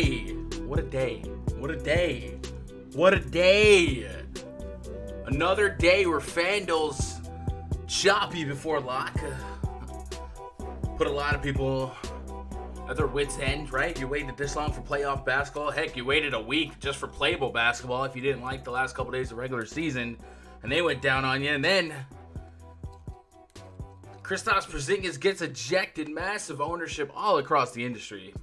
day. What a day. What a day. What a day. Another day where FanDuel's choppy before lock. Put a lot of people at their wits' end, right? You waited this long for playoff basketball. Heck, you waited a week just for playable basketball if you didn't like the last couple days of regular season. And they went down on you. And then Kristaps Porzingis gets ejected. Massive ownership all across the industry.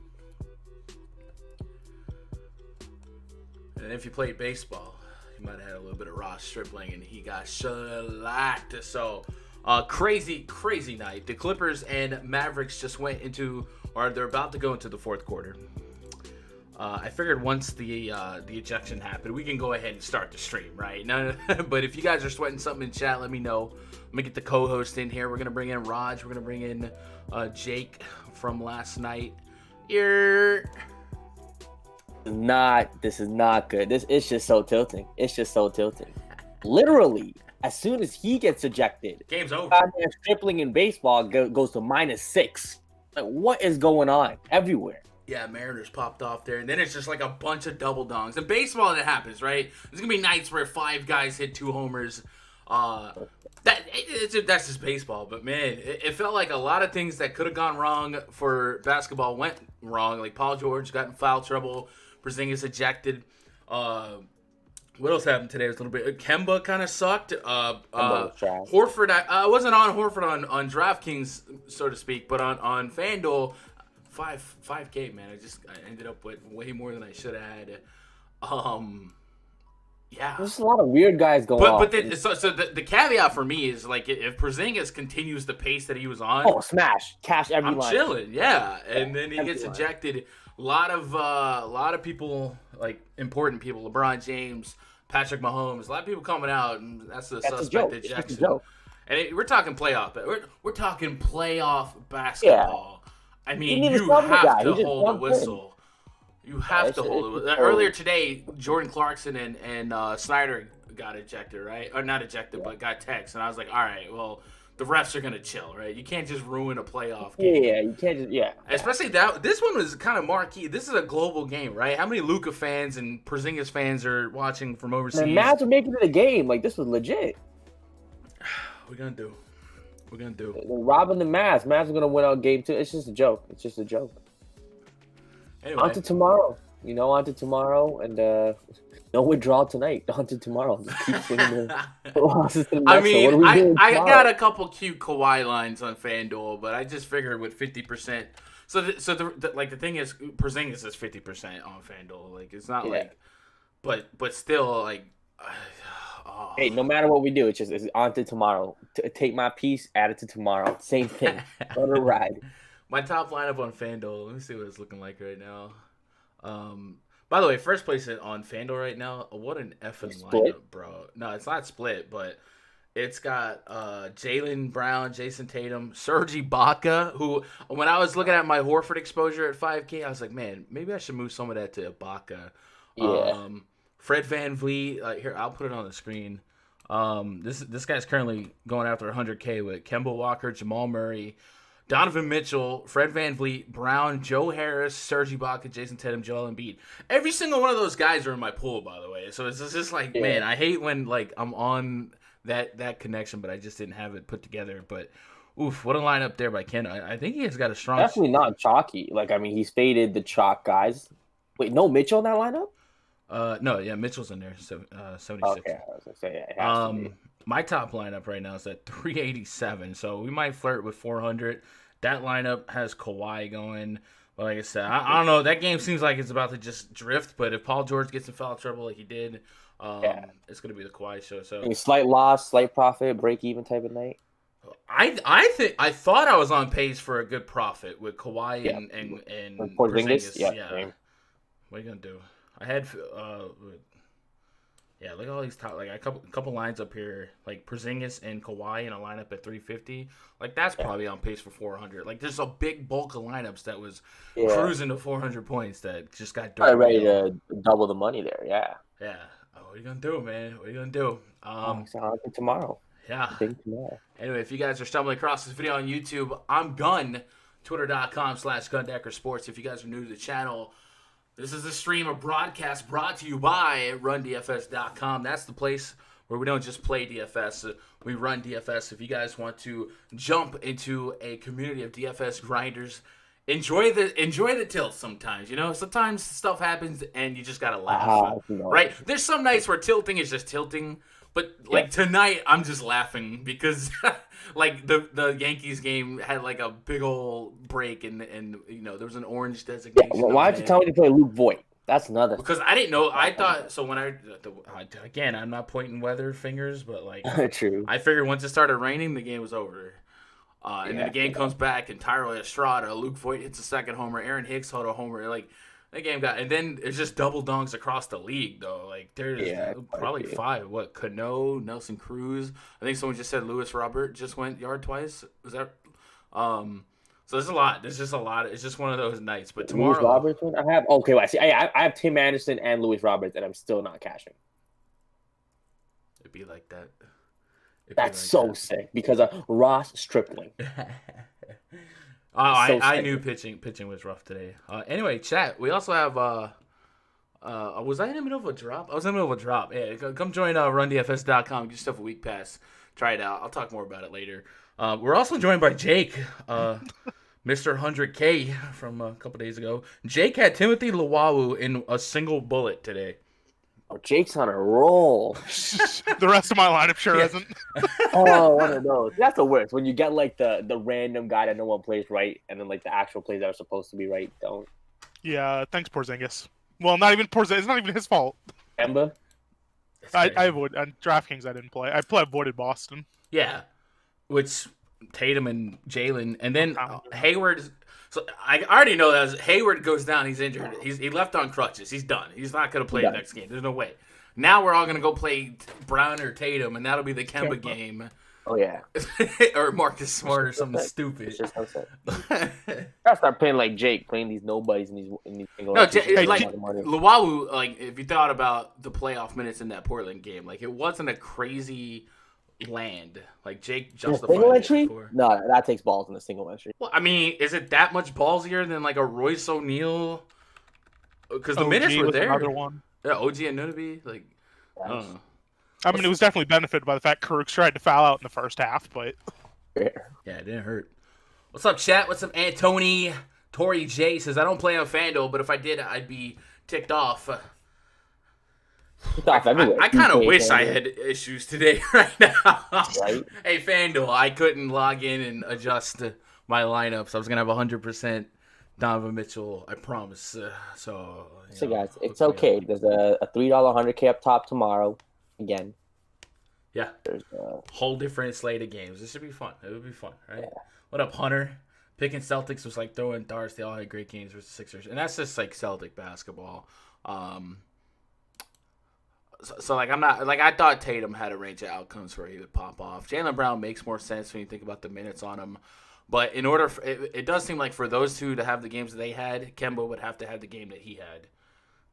And if you played baseball, you might have had a little bit of Ross Stripling, and he got shellacked. So, crazy night. The Clippers and Mavericks just went into, or they're about to go into the fourth quarter. I figured once the ejection happened, we can go ahead and start the stream, right? No, but if you guys are sweating something in chat, let me know. Let me get the co-host in here. We're gonna bring in Raj. We're gonna bring in Jake from last night. This is not good. It's just so tilting. It's just so tilting. Literally, as soon as he gets ejected, game's over. Stripling in baseball goes to -6. Like, what is going on everywhere? Yeah, Mariners popped off there, and then it's just like a bunch of double dongs. In baseball, that happens, right? There's gonna be nights where 5 guys hit 2 homers. That's just baseball, but man, it felt like a lot of things that could have gone wrong for basketball went wrong. Like Paul George got in foul trouble, Porzingis ejected. What else happened today? It was a little bit. Kemba kind of sucked. Horford, I wasn't on Horford on DraftKings, so to speak, but on FanDuel. 5K, man. I ended up with way more than I should have had. Yeah. There's a lot of weird guys going on. But the caveat for me is, like, if Porzingis continues the pace that he was on, smash, cash every line. I'm chilling, yeah. And then he gets ejected. A lot of people, like important people, LeBron James, Patrick Mahomes, a lot of people coming out, and that's the suspect ejection. And we're talking playoff, we're talking playoff basketball. Yeah. I mean, you have to hold a whistle. You have to hold a whistle. Earlier today, Jordan Clarkson and Snyder got ejected, right? Or not ejected, but got text. And I was like, all right, well, the refs are going to chill, right? You can't just ruin a playoff game. Yeah, you can't just, yeah. Especially this one was kind of marquee. This is a global game, right? How many Luka fans and Porzingis fans are watching from overseas? The Mavs are making it a game. Like, this was legit. We're going to do. They're robbing the Mavs. Mavs are going to win out game 2. It's just a joke. Anyway. On to tomorrow. And no withdrawal tonight. On to tomorrow. Just keep swinging the losses to the Mets. I mean, I got a couple cute Kawhi lines on FanDuel, but I just figured with 50%. So the thing is, Porzingis is 50% on FanDuel. Like, it's not like, but still, like. Hey, no matter what we do, it's on to tomorrow. Take my piece, add it to tomorrow. Same thing. Let it ride. My top lineup on FanDuel. Let me see what it's looking like right now. By the way, first place on FanDuel right now. What an effing lineup, bro. No, it's not split, but it's got Jaylen Brown, Jason Tatum, Serge Ibaka, who, when I was looking at my Horford exposure at 5K, I was like, man, maybe I should move some of that to Ibaka. Yeah. Fred VanVleet, here, I'll put it on the screen. This guy's currently going after 100K with Kemba Walker, Jamal Murray, Donovan Mitchell, Fred VanVleet, Brown, Joe Harris, Serge Ibaka, Jason Tatum, Joel Embiid. Every single one of those guys are in my pool, by the way. So it's just like, man, I hate when, like, I'm on that connection, but I just didn't have it put together. But, oof, what a lineup there by Ken. I think he has got a strong... Definitely not chalky. Like, I mean, he's faded the chalk guys. Wait, no Mitchell in that lineup? No, yeah, Mitchell's in there, 76. Okay, I was gonna say, yeah, it has to be. My top lineup right now is at 387, so we might flirt with 400. That lineup has Kawhi going, but like I said, I don't know. That game seems like it's about to just drift, but if Paul George gets in foul trouble like he did, it's going to be the Kawhi show. So a slight loss, slight profit, break even type of night. I thought I was on pace for a good profit with Kawhi and Porzingis. Yeah. What are you gonna do? I had look at all these top, like a couple lines up here, like Porzingis and Kawhi in a lineup at 350. Like that's probably on pace for 400. Like there's a big bulk of lineups that was cruising to 400 points that just got ready to double the money there. Yeah. Yeah. What are you gonna do, man? What are you gonna do? Tomorrow. Yeah. Anyway, if you guys are stumbling across this video on YouTube, I'm Gun. Twitter.com/GunDeckerSports. If you guys are new to the channel, This is a stream of broadcast brought to you by RunDFS.com. That's the place where we don't just play DFS, we run DFS. If you guys want to jump into a community of DFS grinders, enjoy the tilt sometimes. Sometimes stuff happens and you just gotta laugh, right? There's some nights where tilting is just tilting, but tonight I'm just laughing because the Yankees game had like a big old break and there was an orange designation. Yeah, why don't you tell me to play Luke Voigt? That's another. Because I didn't know. I thought so when again, I'm not pointing weather fingers, but true. I figured once it started raining, the game was over. And then the game comes back, and Tyrell Estrada, Luke Voigt hits a second homer, Aaron Hicks hit a homer. The game got, and then it's just double dongs across the league, though. There's probably 5. What, Cano, Nelson Cruz? I think someone just said Lewis Robert just went yard twice. Was that? So there's a lot. There's just a lot. It's just one of those nights. But tomorrow, Lewis Roberts. I have Tim Anderson and Lewis Roberts, and I'm still not cashing. It'd be like that. That's so sick because of Ross Stripling. I knew pitching was rough today. Anyway, chat. We also have. Was I in the middle of a drop? I was in the middle of a drop. Yeah, come join RunDFS.com. Get yourself a week pass. Try it out. I'll talk more about it later. We're also joined by Jake, Mr. 100K from a couple days ago. Jake had Timothy Luwawu in a single bullet today. Oh, Jake's on a roll. The rest of my lineup sure isn't. Oh, one of those. That's the worst. When you get the random guy that no one plays right, and then the actual plays that are supposed to be right don't. Yeah, thanks Porzingis. Well, not even Porzingis. It's not even his fault. Kemba? I avoided on DraftKings. I didn't play. I avoided Boston. Yeah, which Tatum and Jalen, and then Hayward. So I already know that as Hayward goes down, he's injured. He left on crutches. He's done. He's not going to play the next game. There's no way. Now we're all going to go play Brown or Tatum, and that'll be the Kemba game. Oh, yeah. Or Marcus Smart or something stupid. It's just gotta start playing like Jake, playing these nobodies in these single. No, Luwawu, if you thought about the playoff minutes in that Portland game, it wasn't a crazy land. Jake justified single entry? For. No, that takes balls in a single entry. Well, I mean, is it that much ballsier than a Royce O'Neal? Because the minutes were there. Another one. Yeah, OG and Nunavie, I don't know. I mean, it was definitely benefited by the fact Kirk's tried to foul out in the first half, but yeah, it didn't hurt. What's up, chat? What's up, Antony? Tori J says I don't play on FanDuel, but if I did, I'd be ticked off. I kind of wish I had issues today right now. Right? Hey, FanDuel, I couldn't log in and adjust my lineups. I was going to have 100% Donovan Mitchell, I promise. So guys, it's okay. There's a $3 100K up top tomorrow again. Yeah. There's a whole different slate of games. This should be fun. It would be fun, right? Yeah. What up, Hunter? Picking Celtics was like throwing darts. They all had great games versus Sixers. And that's just Celtic basketball. So I'm not I thought Tatum had a range of outcomes where he would pop off. Jaylen Brown makes more sense when you think about the minutes on him, but in order it does seem like for those two to have the games that they had, Kemba would have to have the game that he had,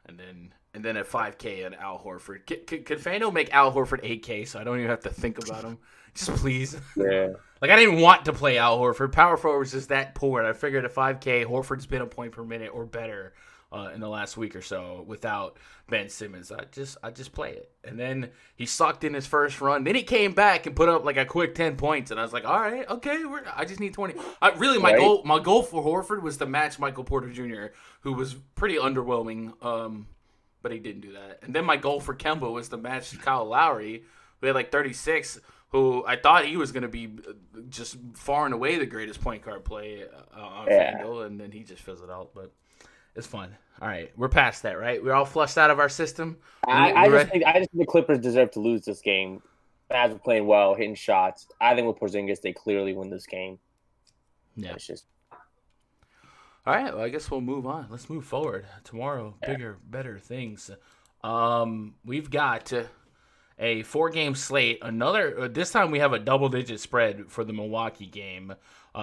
and then at 5K and Al Horford. Could FanDuel make Al Horford 8K so I don't even have to think about him? Just please. Yeah. I didn't want to play Al Horford. Power forward was just that poor. And I figured at 5K, Horford's been a point per minute or better in the last week or so without Ben Simmons. I just play it. And then he sucked in his first run. Then he came back and put up a quick 10 points. And I was like, all right, okay, I just need 20. My goal for Horford was to match Michael Porter Jr., who was pretty underwhelming, but he didn't do that. And then my goal for Kemba was to match Kyle Lowry, who had 36, who I thought he was going to be just far and away the greatest point guard play on FanDuel, and then he just fizzled out. But it's fun. All right, we're past that, right? We're all flushed out of our system. I just think the Clippers deserve to lose this game. As we're playing well, hitting shots. I think with Porzingis, they clearly win this game. Yeah. It's just. All right, well, I guess we'll move on. Let's move forward. Tomorrow, bigger, better things. We've got a 4-game slate. This time we have a double-digit spread for the Milwaukee game.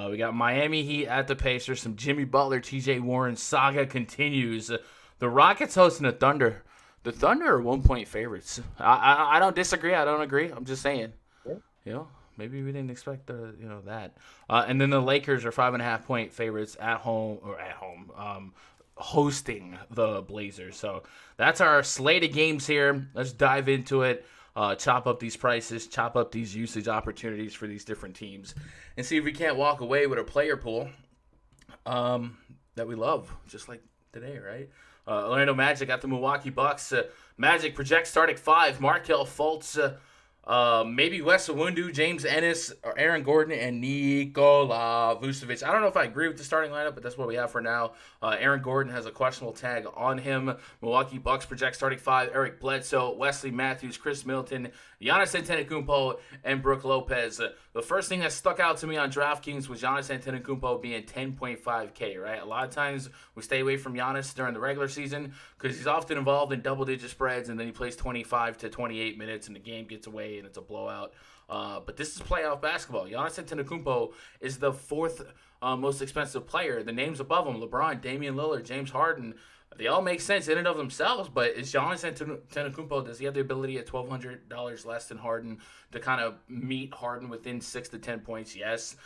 We got Miami Heat at the Pacers. Some Jimmy Butler, T.J. Warren saga continues. The Rockets hosting the Thunder. The Thunder are 1-point favorites. I don't disagree. I don't agree. I'm just saying. Yeah. Maybe we didn't expect that. And then the Lakers are 5.5-point favorites at home. hosting the Blazers. So that's our slate of games here. Let's dive into it. Chop up these prices, chop up these usage opportunities for these different teams, and see if we can't walk away with a player pool that we love, just like today, right? Orlando Magic got the Milwaukee Bucks. Magic projects starting 5. Markelle Fultz, maybe Wes Iwundu, James Ennis, or Aaron Gordon, and Nikola Vucevic. I don't know if I agree with the starting lineup, but that's what we have for now. Aaron Gordon has a questionable tag on him. Milwaukee Bucks project starting 5. Eric Bledsoe, Wesley Matthews, Chris Middleton, Giannis Antetokounmpo, and Brook Lopez. The first thing that stuck out to me on DraftKings was Giannis Antetokounmpo being 10.5K, right? A lot of times we stay away from Giannis during the regular season because he's often involved in double-digit spreads, and then he plays 25 to 28 minutes, and the game gets away, and it's a blowout. But this is playoff basketball. Giannis Antetokounmpo is the 4th most expensive player. The names above him, LeBron, Damian Lillard, James Harden, they all make sense in and of themselves, but is Giannis Antetokounmpo, does he have the ability at $1,200 less than Harden to kind of meet Harden within 6 to 10 points? Yes.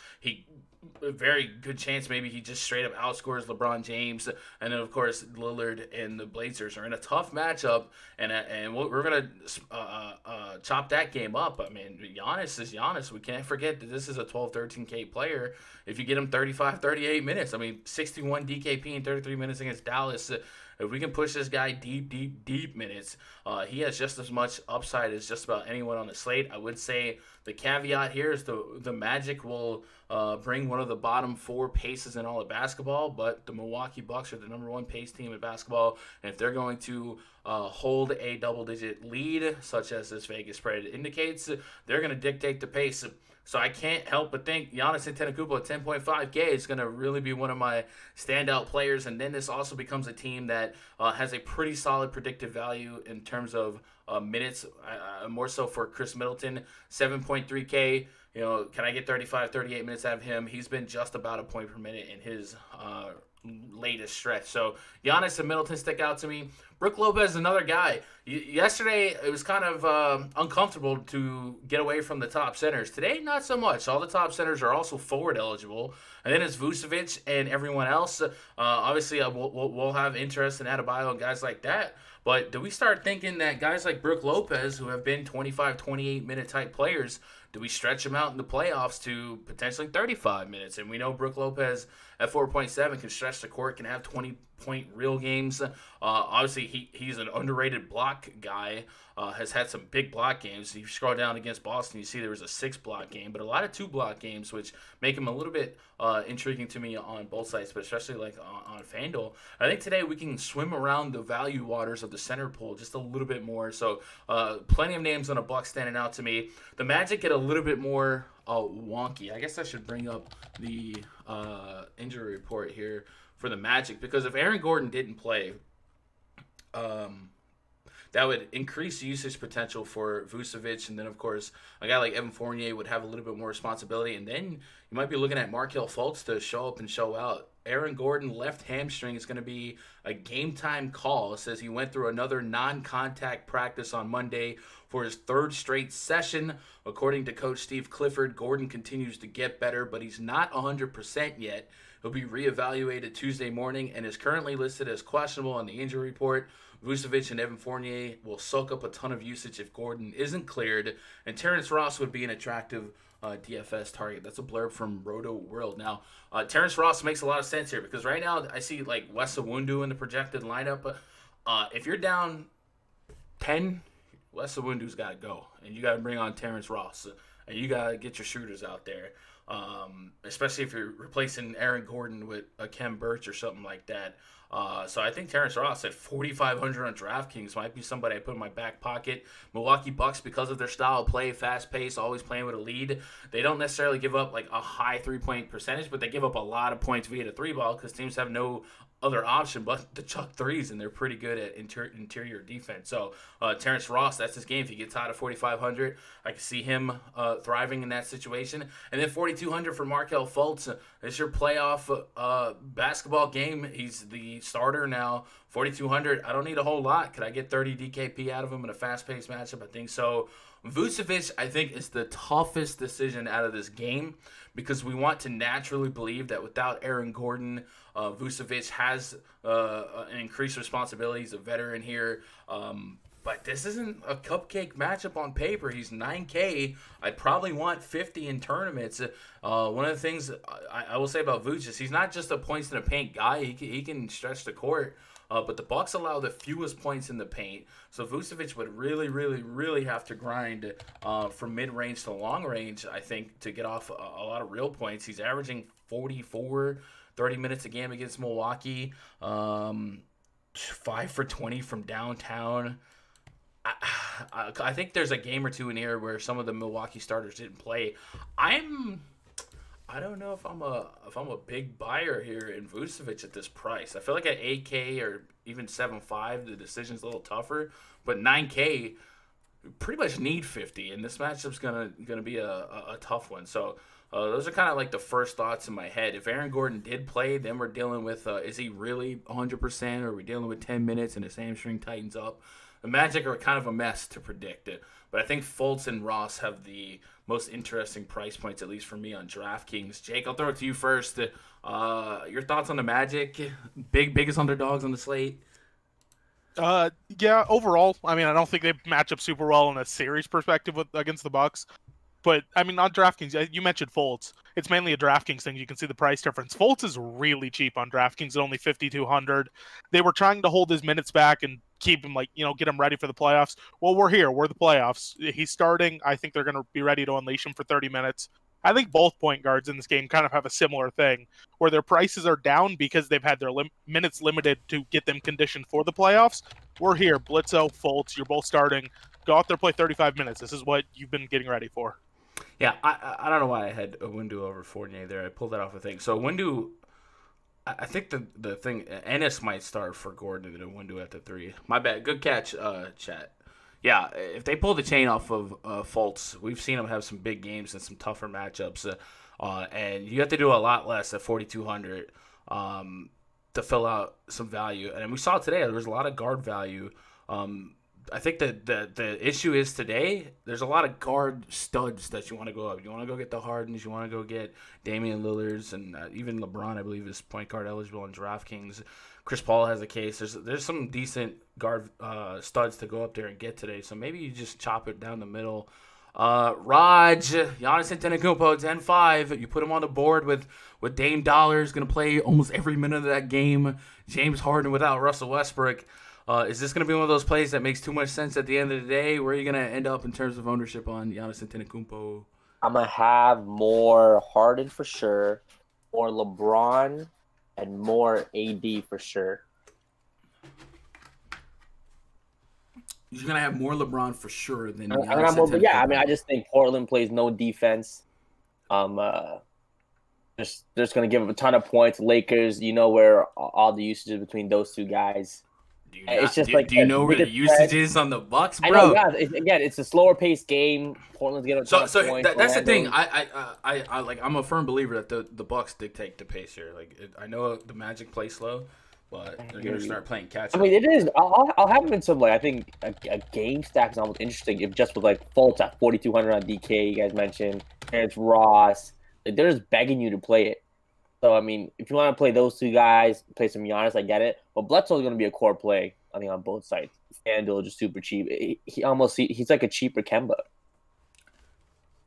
A very good chance maybe he just straight up outscores LeBron James. And then, of course, Lillard and the Blazers are in a tough matchup, and we're going to chop that game up. I mean, Giannis is Giannis. We can't forget that this is a 12, 13K player. If you get him 35, 38 minutes, I mean, 61 DKP in 33 minutes against Dallas. If we can push this guy deep minutes, he has just as much upside as just about anyone on the slate. I would say the caveat here is the Magic will bring one of the bottom 4 paces in all of basketball, but the Milwaukee Bucks are the number 1 pace team in basketball, and if they're going to hold a double-digit lead, such as this Vegas spread indicates, they're going to dictate the pace. So I can't help but think Giannis Antetokounmpo at 10.5K is going to really be one of my standout players. And then this also becomes a team that has a pretty solid predictive value in terms of minutes, more so for Chris Middleton, 7.3K. You know, can I get 35, 38 minutes out of him? He's been just about a point per minute in his latest stretch. So Giannis and Middleton stick out to me. Brook Lopez is another guy. Yesterday, it was kind of uncomfortable to get away from the top centers. Today, not so much. All the top centers are also forward eligible. And then it's Vucevic and everyone else. Obviously, we'll have interest in Adebayo and guys like that. But do we start thinking that guys like Brook Lopez, who have been 25, 28-minute type players, do we stretch them out in the playoffs to potentially 35 minutes? And we know Brook Lopez at 4.7 can stretch the court, can have 20-point real games. Obviously, he's an underrated block guy, has had some big block games. If you scroll down against Boston, you see there was a 6-block game, but a lot of 2-block games, which make him a little bit intriguing to me on both sides, but especially like on FanDuel. I think today we can swim around the value waters of the center pool just a little bit more. So plenty of names on a Buck standing out to me. The Magic get a little bit more wonky. I guess I should bring up the injury report here for the Magic, because if Aaron Gordon didn't play, that would increase usage potential for Vucevic, and then of course a guy like Evan Fournier would have a little bit more responsibility, and then you might be looking at Markelle Fultz to show up and show out. Aaron Gordon left hamstring is going to be a game time call. It says he went through another non-contact practice on Monday for his 3rd straight session. According to Coach Steve Clifford, Gordon continues to get better, but he's not 100% yet. He'll be reevaluated Tuesday morning and is currently listed as questionable on the injury report. Vucevic and Evan Fournier will soak up a ton of usage if Gordon isn't cleared, and Terrence Ross would be an attractive DFS target. That's a blurb from Roto World. Now, Terrence Ross makes a lot of sense here because right now I see like Wes Iwundu in the projected lineup. If you're down 10, Wes Iwundu's got to go, and you got to bring on Terrence Ross, and you got to get your shooters out there. Especially if you're replacing Aaron Gordon with a Kem Birch or something like that. So I think Terrence Ross at 4,500 on DraftKings might be somebody I put in my back pocket. Milwaukee Bucks, because of their style of play, fast pace, always playing with a lead, they don't necessarily give up like a high 3-point percentage, but they give up a lot of points via the 3-ball because teams have no other option but to chuck threes, and they're pretty good at interior defense. So Terrence Ross, that's his game. If he gets hot at 4,500, I can see him thriving in that situation. And then 4,200 for Markelle Fultz. It's your playoff basketball game. He's the starter now. 4,200. I don't need a whole lot. Could I get 30 DKP out of him in a fast-paced matchup? I think so. Vucevic, I think, is the toughest decision out of this game because we want to naturally believe that without Aaron Gordon, Vucevic has an increased responsibility. He's a veteran here. But this isn't a cupcake matchup on paper. He's 9K. I'd probably want 50 in tournaments. One of the things I will say about Vuce is he's not just a points in the paint guy. He can stretch the court. But the Bucks allow the fewest points in the paint. So Vucevic would really, really, really have to grind from mid-range to long range, I think, to get off a lot of real points. He's averaging 44, 30 minutes a game against Milwaukee. 5 for 20 from downtown. I think there's a game or two in here where some of the Milwaukee starters didn't play. I don't know if I'm a big buyer here in Vucevic at this price. I feel like at 8K or even 7.5, the decision's a little tougher. But 9K, pretty much need 50, and this matchup's gonna be a tough one. So those are kind of like the first thoughts in my head. If Aaron Gordon did play, then we're dealing with is he really 100%, or are we dealing with 10 minutes and his hamstring tightens up? The Magic are kind of a mess to predict it, but I think Fultz and Ross have the most interesting price points, at least for me, on DraftKings. Jake, I'll throw it to you first. Your thoughts on the Magic? Biggest underdogs on the slate? Yeah, overall, I mean, I don't think they match up super well in a series perspective against the Bucks. But, I mean, on DraftKings, you mentioned Fultz. It's mainly a DraftKings thing. You can see the price difference. Fultz is really cheap on DraftKings at only $5,200. They were trying to hold his minutes back and keep him, get him ready for the playoffs. Well, we're here. We're the playoffs. He's starting. I think they're going to be ready to unleash him for 30 minutes. I think both point guards in this game kind of have a similar thing, where their prices are down because they've had their minutes limited to get them conditioned for the playoffs. We're here. Bledsoe, Fultz, you're both starting. Go out there, play 35 minutes. This is what you've been getting ready for. Yeah, I don't know why I had a Windu over Fournier there. I pulled that off a thing. So Windu, I think the thing, Ennis might start for Gordon and Windu at the 3. My bad. Good catch, chat. Yeah, if they pull the chain off of Fultz, we've seen him have some big games and some tougher matchups. And you have to do a lot less at 4,200 to fill out some value. And we saw today there was a lot of guard value. I think that the issue is today there's a lot of guard studs that you want to go up. You want to go get the Hardens. You want to go get Damian Lillards, and even LeBron, I believe, is point guard eligible on DraftKings. Chris Paul has a case. There's some decent guard studs to go up there and get today. So maybe you just chop it down the middle. Raj, Giannis Antetokounmpo, 10-5. You put him on the board with Dame Dollar's going to play almost every minute of that game. James Harden without Russell Westbrook. Is this going to be one of those plays that makes too much sense at the end of the day? Where are you going to end up in terms of ownership on Giannis Antetokounmpo? I'm going to have more Harden for sure, more LeBron, and more AD for sure. You're going to have more LeBron for sure than Giannis Antetokounmpo. Yeah, I mean, I just think Portland plays no defense. Just going to give up a ton of points. Lakers, where all the usage is between those two guys. Do you know where the usage is on the Bucks, bro? I know, yeah. It's a slower paced game. Portland's getting a ton of points. That's the thing. I'm a firm believer that the Bucks dictate the pace here. I know the Magic play slow, but they're gonna start playing catch up. I mean, it is. I'll have him in some I think a game stack is almost interesting if just with Fultz at 4,200 on DK. You guys mentioned Terrence Ross. They're just begging you to play it. So, I mean, if you want to play those two guys, play some Giannis, I get it. But Bledsoe's going to be a core play, I think, on both sides. FanDuel just super cheap. He's like a cheaper Kemba.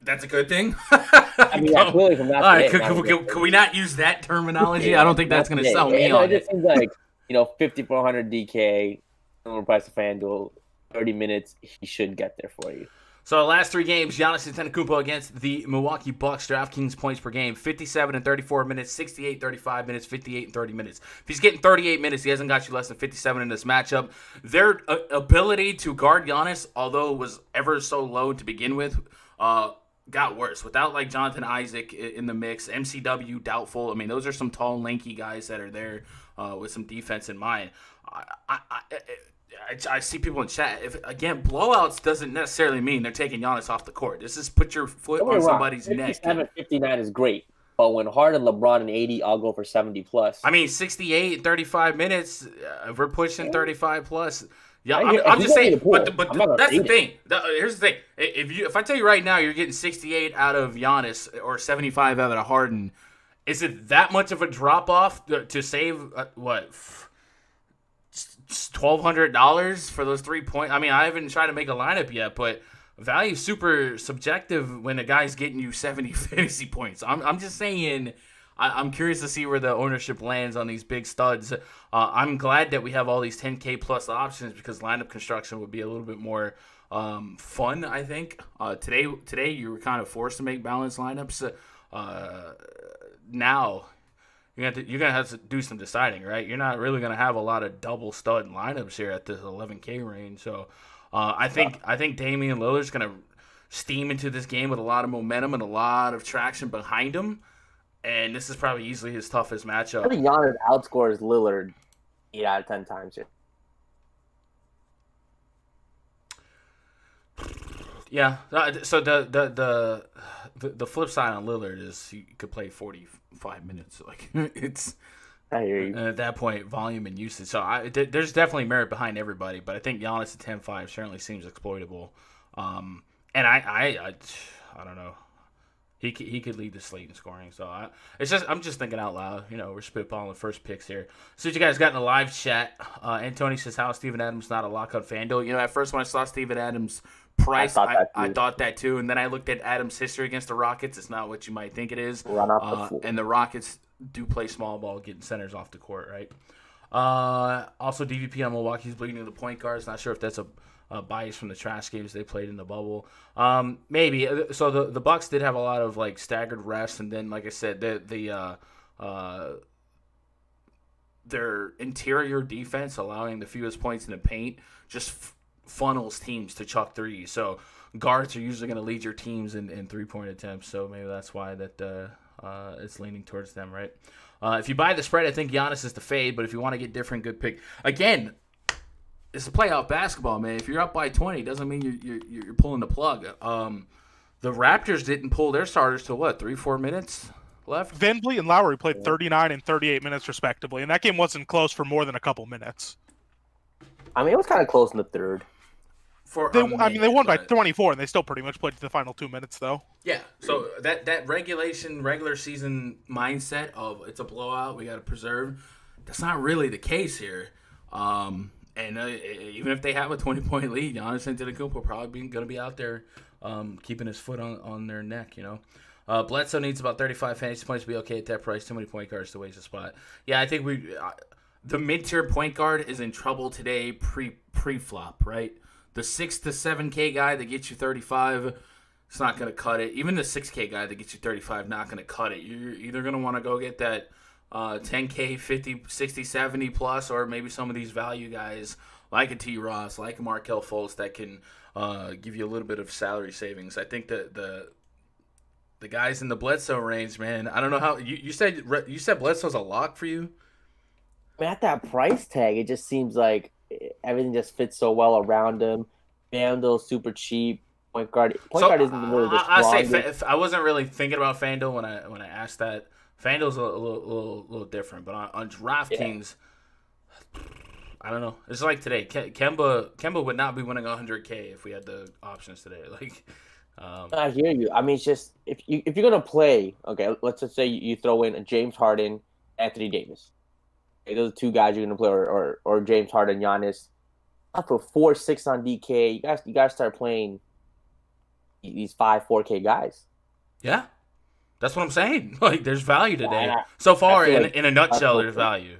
That's a good thing? I mean, clearly from that. All right, can we not use that terminology? I don't think that's going to sell me on it. It seems like, 5,400 DK, similar price of FanDuel, 30 minutes, he should get there for you. So last 3 games, Giannis Antetokounmpo against the Milwaukee Bucks, DraftKings points per game, 57 and 34 minutes, 68, 35 minutes, 58 and 30 minutes. If he's getting 38 minutes, he hasn't got you less than 57 in this matchup. Their ability to guard Giannis, although it was ever so low to begin with, got worse. Without Jonathan Isaac in the mix, MCW doubtful. I mean, those are some tall, lanky guys that are there with some defense in mind. I see people in chat. Blowouts doesn't necessarily mean they're taking Giannis off the court. This is put your foot on somebody's neck. 57-59 is great. But when Harden, LeBron, and AD all go for 70+. I mean, 68, 35 minutes, if we're pushing 35+, Yeah, I'm just saying. But that's the it. thing. Here's the thing. If I tell you right now, you're getting 68 out of Giannis or 75 out of Harden. Is it that much of a drop off to save what $1,200 for those 3 points? I mean, I haven't tried to make a lineup yet, but value's super subjective when a guy's getting you 70 fantasy points. I'm just saying. I'm curious to see where the ownership lands on these big studs. I'm glad that we have all these 10K plus options because lineup construction would be a little bit more fun, I think. Today you were kind of forced to make balanced lineups. Now you're gonna have to do some deciding, right? You're not really gonna have a lot of double stud lineups here at this 11K range. So I think Damian Lillard's gonna steam into this game with a lot of momentum and a lot of traction behind him. And this is probably easily his toughest matchup. I think Giannis outscores Lillard 8 out of 10 times here. Yeah. So the flip side on Lillard is he could play 45 minutes. Like it's I hear you. At that point, volume and usage. So there's definitely merit behind everybody, but I think Giannis at 10-5 certainly seems exploitable. And I don't know. He could lead the slate in scoring. So I'm just thinking out loud. You know, we're spitballing the first picks here. So what you guys got in the live chat? Anthony says, how is Steven Adams not a lock on FanDuel? You know, at first when I saw Steven Adams' price, I thought that too. And then I looked at Adams' history against the Rockets. It's not what you might think it is. And the Rockets do play small ball, getting centers off the court, right? Also, DVP on Milwaukee's bleeding to the point guards. Not sure if that's a bias from the trash games they played in the bubble. Maybe. So the Bucks did have a lot of like staggered rests, and then like I said, their interior defense, allowing the fewest points in the paint, just funnels teams to chuck threes. So guards are usually going to lead your teams in 3-point attempts. So maybe that's why that it's leaning towards them, right? If you buy the spread, I think Giannis is the fade. But if you want to get different, good pick again. It's a playoff basketball, man. If you're up by 20, doesn't mean you're pulling the plug. The Raptors didn't pull their starters till what, 3-4 minutes left? VanVleet and Lowry played 39 and 38 minutes respectively, and that game wasn't close for more than a couple minutes. I mean, it was kind of close in the third. They won by 24, and they still pretty much played the final 2 minutes, though. Yeah, so that regular season mindset of it's a blowout, we got to preserve, that's not really the case here. And even if they have a 20-point lead, Giannis Antetokounmpo probably going to be out there keeping his foot on their neck, you know. Bledsoe needs about 35 fantasy points to be okay at that price. Too many point guards to waste a spot. Yeah, I think the mid-tier point guard is in trouble today pre-flop, right? The 6 to 7K guy that gets you 35, it's not going to cut it. Even the 6K guy that gets you 35, not going to cut it. You're either going to want to go get that 10K, 50, 60, 70 plus, or maybe some of these value guys like a T. Ross, like a Markelle Fultz that can give you a little bit of salary savings. I think that the guys in the Bledsoe range, man, I don't know how you said Bledsoe's a lock for you. I mean, at that price tag, it just seems like everything just fits so well around him. FanDuel's super cheap. Point guard isn't really the strongest. I wasn't really thinking about FanDuel when I asked that. FanDuel's a little different, but on DraftKings, I don't know. It's like today. Kemba would not be winning 100K if we had the options today. Like, I hear you. I mean, it's just if you're gonna play, okay, let's just say you throw in a James Harden, Anthony Davis. Okay, those are two guys you're gonna play, or James Harden, Giannis. Up for 4-6 on DK. You guys start playing these 4K guys. Yeah. That's what I'm saying. Like, there's value today. So far, in a nutshell, there's value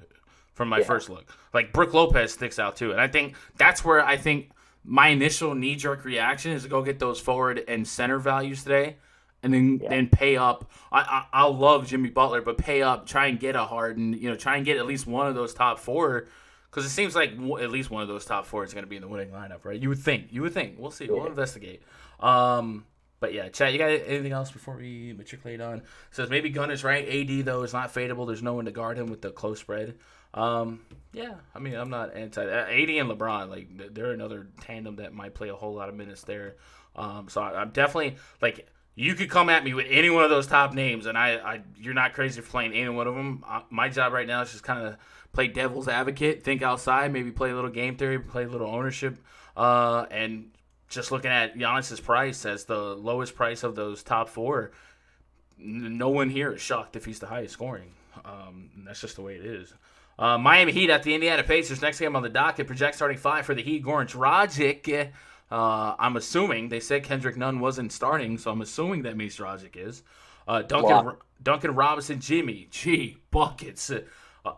from my first look. Like, Brook Lopez sticks out, too. And I think that's where I think my initial knee-jerk reaction is to go get those forward and center values today and then pay up. I'll love Jimmy Butler, but pay up, try and get a Harden, try and get at least one of those top four, because it seems like at least one of those top four is going to be in the winning lineup, right? You would think. We'll see. We'll investigate. But yeah, Chad, you got anything else before we matriculate on? Says maybe Gunn is right. AD, though, is not fadeable. There's no one to guard him with the close spread. Yeah, I mean, I'm not anti AD and LeBron. Like, they're another tandem that might play a whole lot of minutes there. So I'm definitely, like, You could come at me with any one of those top names, and you're not crazy for playing any one of them. My job right now is just kind of play devil's advocate, think outside, maybe play a little game theory, play a little ownership, and just looking at Giannis's price as the lowest price of those top four. No one here is shocked if he's the highest scoring. That's just the way it is. Miami Heat at the Indiana Pacers. Next game on the docket. Project starting five for the Heat. Goran Dragic. I'm assuming they said Kendrick Nunn wasn't starting, so I'm assuming that means Dragic is. Duncan Robinson, Jimmy G buckets.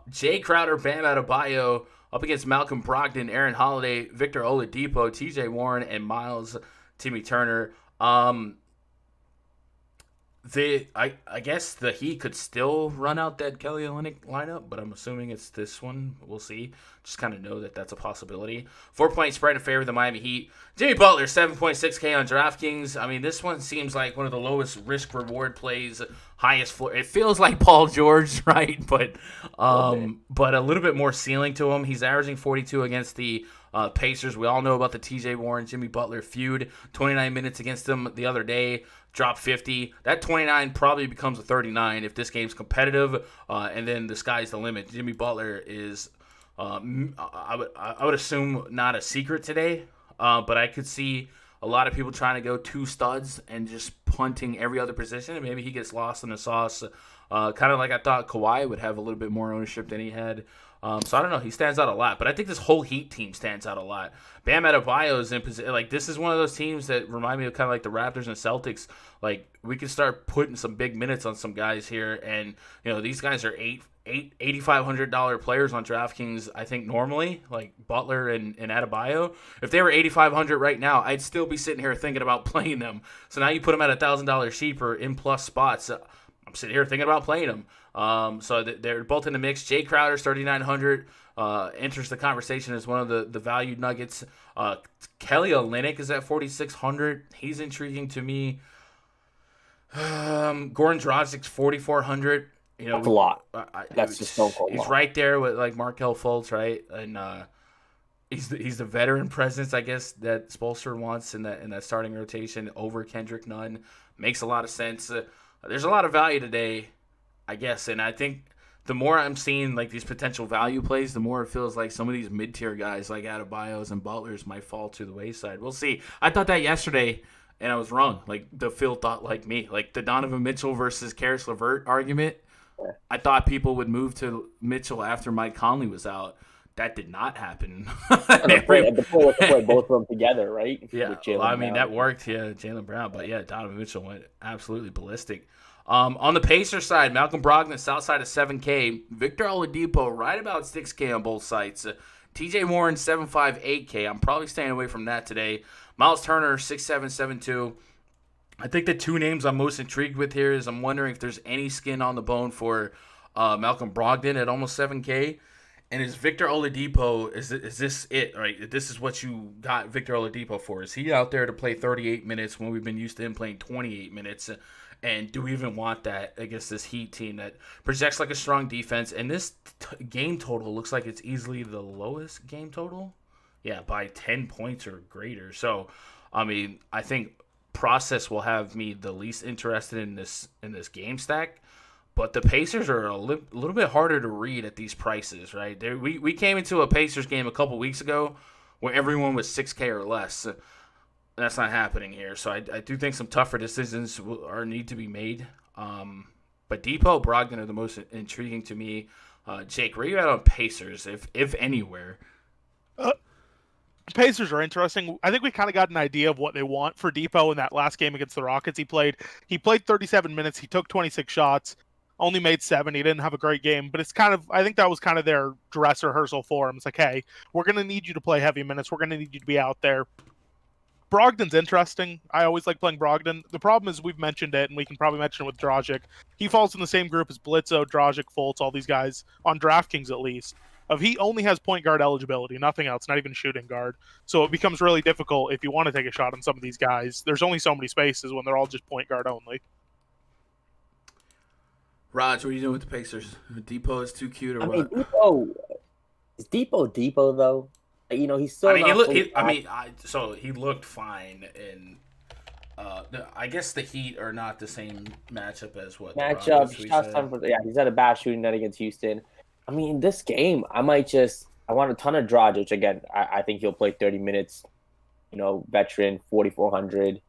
Jay Crowder, Bam Adebayo up against Malcolm Brogdon, Aaron Holiday, Victor Oladipo, T.J. Warren, and Miles Timmy Turner. I guess the Heat could still run out that Kelly Olynyk lineup, but I'm assuming it's this one. We'll see. Just kind of know that that's a possibility. 4-point spread in favor of the Miami Heat. Jimmy Butler, 7.6K on DraftKings. I mean, this one seems like one of the lowest risk-reward plays, highest floor. It feels like Paul George, right? But a little bit more ceiling to him. He's averaging 42 against the Pacers. We all know about the T.J. Warren, Jimmy Butler feud. 29 minutes against them the other day. Dropped 50. That 29 probably becomes a 39 if this game's competitive, and then the sky's the limit. Jimmy Butler is, I would assume, not a secret today, but I could see a lot of people trying to go two studs and just punting every other position, and maybe he gets lost in the sauce, kind of like I thought Kawhi would have a little bit more ownership than he had. So I don't know. He stands out a lot, but I think this whole Heat team stands out a lot. Bam Adebayo is in position. Like, this is one of those teams that remind me of kind of like the Raptors and Celtics. Like, we can start putting some big minutes on some guys here, and these guys are $8,500 players on DraftKings. I think normally, like Butler and Adebayo, if they were $8,500 right now, I'd still be sitting here thinking about playing them. So now you put them at $1,000 cheaper in plus spots. I'm sitting here thinking about playing them. So they're both in the mix. Jay Crowder, 3,900, enters the conversation as one of the valued nuggets. Kelly Olynyk is at 4,600. He's intriguing to me. Goran Dragic's 4,400. That's a lot. That's just so cool. He's right there with like Markelle Fultz, right? And he's the veteran presence, I guess, that Spoelstra wants in that starting rotation over Kendrick Nunn. Makes a lot of sense. There's a lot of value today, I guess, and I think the more I'm seeing like these potential value plays, the more it feels like some of these mid-tier guys like Adebayos and Butlers might fall to the wayside. We'll see. I thought that yesterday, and I was wrong. Like, the Phil thought like me. Like, the Donovan Mitchell versus Karis LeVert argument, I thought people would move to Mitchell after Mike Conley was out. That did not happen. The point was to play both of them together, right? Yeah, that worked. Yeah, Jaylen Brown. But yeah, Donovan Mitchell went absolutely ballistic. On the Pacers side, Malcolm Brogdon, south side of 7K. Victor Oladipo, right about 6K on both sides. T.J. Warren, 7.5, 8K. I'm probably staying away from that today. Miles Turner, 6'7", 7'2". I think the two names I'm most intrigued with here is I'm wondering if there's any skin on the bone for Malcolm Brogdon at almost 7K. And is Victor Oladipo, is this it, right? This is what you got Victor Oladipo for. Is he out there to play 38 minutes when we've been used to him playing 28 minutes? And do we even want that against this Heat team that projects like a strong defense? And this game total looks like it's easily the lowest game total. Yeah, by 10 points or greater. So, I mean, I think process will have me the least interested in this game stack. But the Pacers are a little bit harder to read at these prices, right? We came into a Pacers game a couple weeks ago where everyone was 6K or less. That's not happening here. So I do think some tougher decisions need to be made. But Depot, Brogdon are the most intriguing to me. Jake, where are you at on Pacers, if anywhere? Pacers are interesting. I think we kind of got an idea of what they want for Depot in that last game against the Rockets. He played 37 minutes. He took 26 shots. Only made 7. He didn't have a great game, but I think that was kind of their dress rehearsal for him. It's like, hey, we're going to need you to play heavy minutes. We're going to need you to be out there. Brogdon's interesting. I always like playing Brogdon. The problem is we've mentioned it, and we can probably mention it with Dragic. He falls in the same group as Bledsoe, Dragic, Fultz, all these guys, on DraftKings at least. He only has point guard eligibility, nothing else, not even shooting guard. So it becomes really difficult if you want to take a shot on some of these guys. There's only so many spaces when they're all just point guard only. Raj, what are you doing with the Pacers? Depot is too cute, or what? Is Depot though? He's still. So he looked fine in I guess the Heat are not the same matchup as what Matchup. the He's had a bad shooting night against Houston. I mean, this game, I want a ton of Dragic again. I think he'll play 30 minutes. Veteran, 4,400.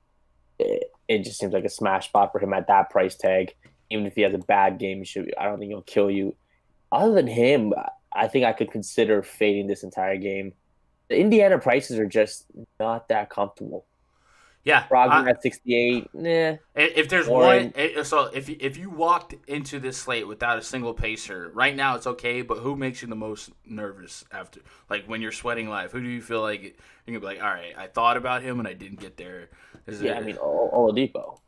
It just seems like a smash spot for him at that price tag. Even if he has a bad game, I don't think he'll kill you. Other than him, I think I could consider fading this entire game. The Indiana prices are just not that comfortable. Yeah, Brogdon at 68. Nah. If there's one, so if you walked into this slate without a single pacer, right now it's okay. But who makes you the most nervous after, like when you're sweating live? Who do you feel like you're gonna be like, all right, I thought about him and I didn't get there? I mean, Oladipo.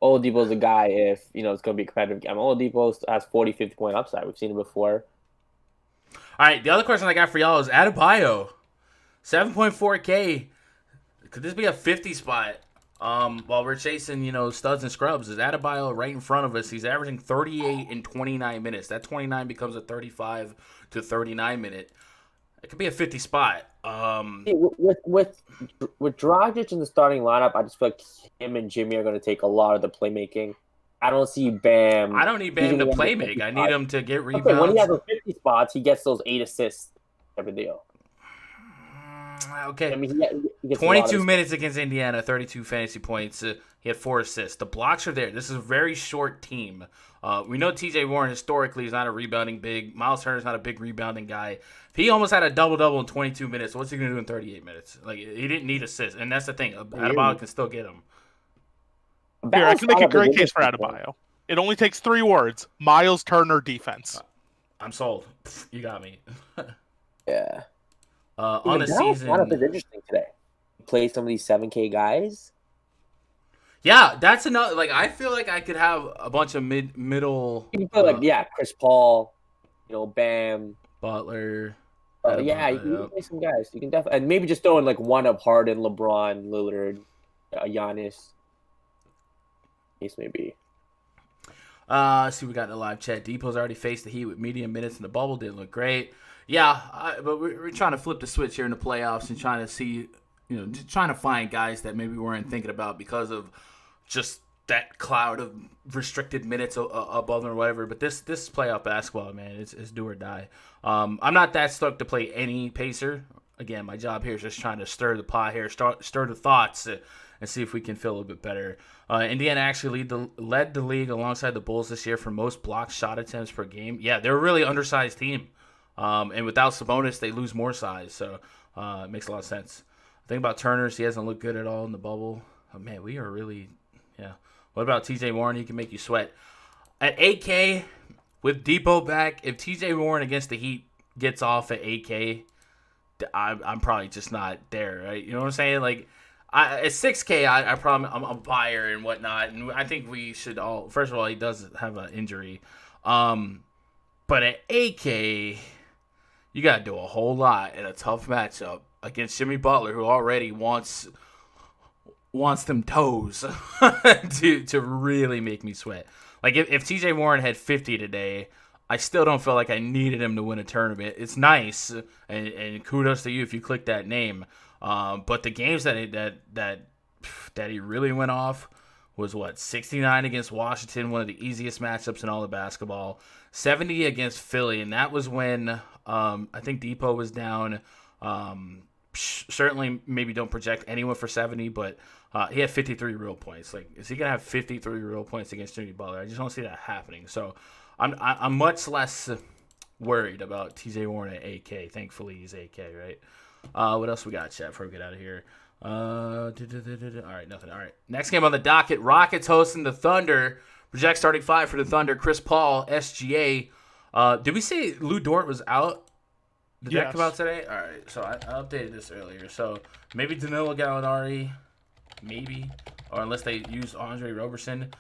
Oladipo's a guy if it's going to be a competitive game. Oladipo has 40, 50 point upside. We've seen it before. All right, the other question I got for y'all is Adebayo, 7.4K. Could this be a 50 spot? While we're chasing, studs and scrubs, is Adebayo right in front of us? He's averaging 38 in 29 minutes. That 29 becomes a 35 to 39 minute. It could be a 50 spot. With Dragic in the starting lineup, I just feel like him and Jimmy are going to take a lot of the playmaking. I don't see Bam. I don't need Bam to play make. I need him to get rebounds. Okay, when he has those 50 spots, he gets those 8 assists every deal. Okay. I mean, he 22 minutes against Indiana, 32 fantasy points. He had 4 assists. The blocks are there. This is a very short team. We know TJ Warren historically is not a rebounding big. Miles Turner's not a big rebounding guy. He almost had a double-double in 22 minutes. What's he going to do in 38 minutes? Like, he didn't need assists. And that's the thing. Adebayo can still get him. Here, I can make a great case for Adebayo. It only takes 3 words. Miles Turner defense. I'm sold. You got me. Yeah. On the season. Lineup is interesting today. Play some of these 7K guys. Yeah, that's another. Like, I feel like I could have a bunch of middle. You can put Chris Paul, Bam, Butler. You can play some guys. You can definitely, and maybe just throw in like one of Harden, LeBron, Lillard, Giannis. Case maybe. See, we got in the live chat. Depot's already faced the Heat with medium minutes in the bubble. Didn't look great. Yeah, but we're trying to flip the switch here in the playoffs and trying to see, just trying to find guys that maybe we weren't thinking about because of just that cloud of restricted minutes above them or whatever. But this is playoff basketball, man. It's do or die. I'm not that stoked to play any pacer. Again, my job here is just trying to stir the pot here, stir the thoughts, and see if we can feel a little bit better. Indiana actually led the league alongside the Bulls this year for most blocked shot attempts per game. Yeah, they're a really undersized team. And without Sabonis, they lose more size. So it makes a lot of sense. The thing about Turner is he hasn't looked good at all in the bubble. Oh, man, we are really, yeah. What about TJ Warren? He can make you sweat. At 8K, with Depot back, if TJ Warren against the Heat gets off at 8K, I'm probably just not there, right? You know what I'm saying? Like, at 6K, I'm a buyer and whatnot. And I think we should all, first of all, he does have an injury. But at 8K, you got to do a whole lot in a tough matchup against Jimmy Butler, who already wants them toes to really make me sweat. Like, if TJ Warren had 50 today, I still don't feel like I needed him to win a tournament. It's nice, and kudos to you if you click that name. But the games that he really went off was, 69 against Washington, one of the easiest matchups in all of basketball. 70 against Philly, and that was when I think Depot was down. Certainly, maybe don't project anyone for 70, but he had 53 real points. Like, is he gonna have 53 real points against Jimmy Butler? I just don't see that happening. So, I'm much less worried about TJ Warren at 8K. Thankfully, he's 8K, right? What else we got, chat? Before we get out of here. All right, nothing. All right, next game on the docket: Rockets hosting the Thunder. Project starting 5 for the Thunder: Chris Paul, SGA. Did we say Lou Dort was out? Did that come out today? All right, so I updated this earlier. So maybe Danilo Gallinari, maybe, or unless they use Andre Roberson.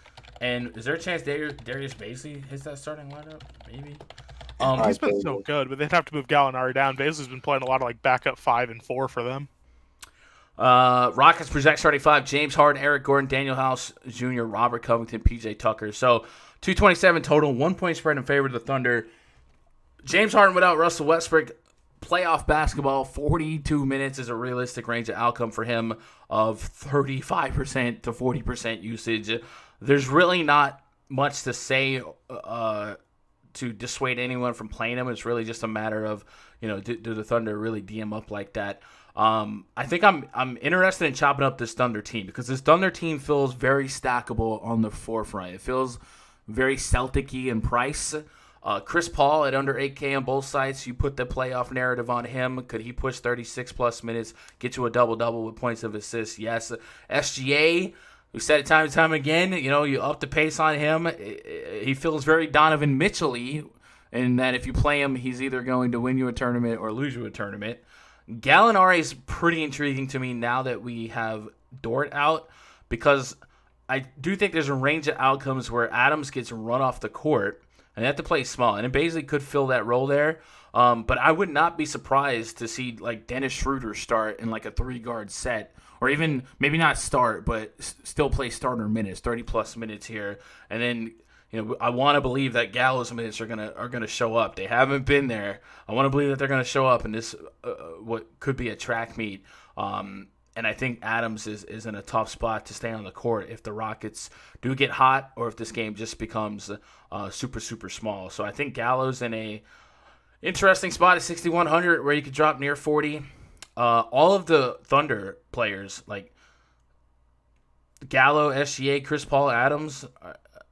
And is there a chance Darius Bazley hits that starting lineup? Maybe. He's been so good, but they'd have to move Gallinari down. Bazley's been playing a lot of like backup 5 and 4 for them. Rockets project starting 5: James Harden, Eric Gordon, Daniel House Jr., Robert Covington, PJ Tucker. So 227 total, 1 point spread in favor of the Thunder. James Harden without Russell Westbrook playoff basketball, 42 minutes is a realistic range of outcome for him of 35% to 40% usage. There's really not much to say to dissuade anyone from playing him. It's really just a matter of, do the Thunder really DM up like that? I think I'm interested in chopping up this Thunder team because this Thunder team feels very stackable on the forefront. It feels very Celtic-y in price. Chris Paul at under 8K on both sides. You put the playoff narrative on him. Could he push 36-plus minutes, get you a double-double with points of assists? Yes. SGA, we said it time and time again, you up the pace on him. He feels very Donovan Mitchell-y in that if you play him, he's either going to win you a tournament or lose you a tournament. Gallinari is pretty intriguing to me now that we have Dort out because I do think there's a range of outcomes where Adams gets run off the court and they have to play small, and it basically could fill that role there. But I would not be surprised to see like Dennis Schroeder start in like a 3-guard set, or even maybe not start, but still play starter minutes, 30+ minutes here, and then I want to believe that Gallo's minutes are gonna show up. They haven't been there. I want to believe that they're gonna show up in this what could be a track meet. And I think Adams is in a tough spot to stay on the court if the Rockets do get hot or if this game just becomes super, super small. So I think Gallo's in a interesting spot at 6,100 where you could drop near 40. All of the Thunder players, like Gallo, SGA, Chris Paul, Adams,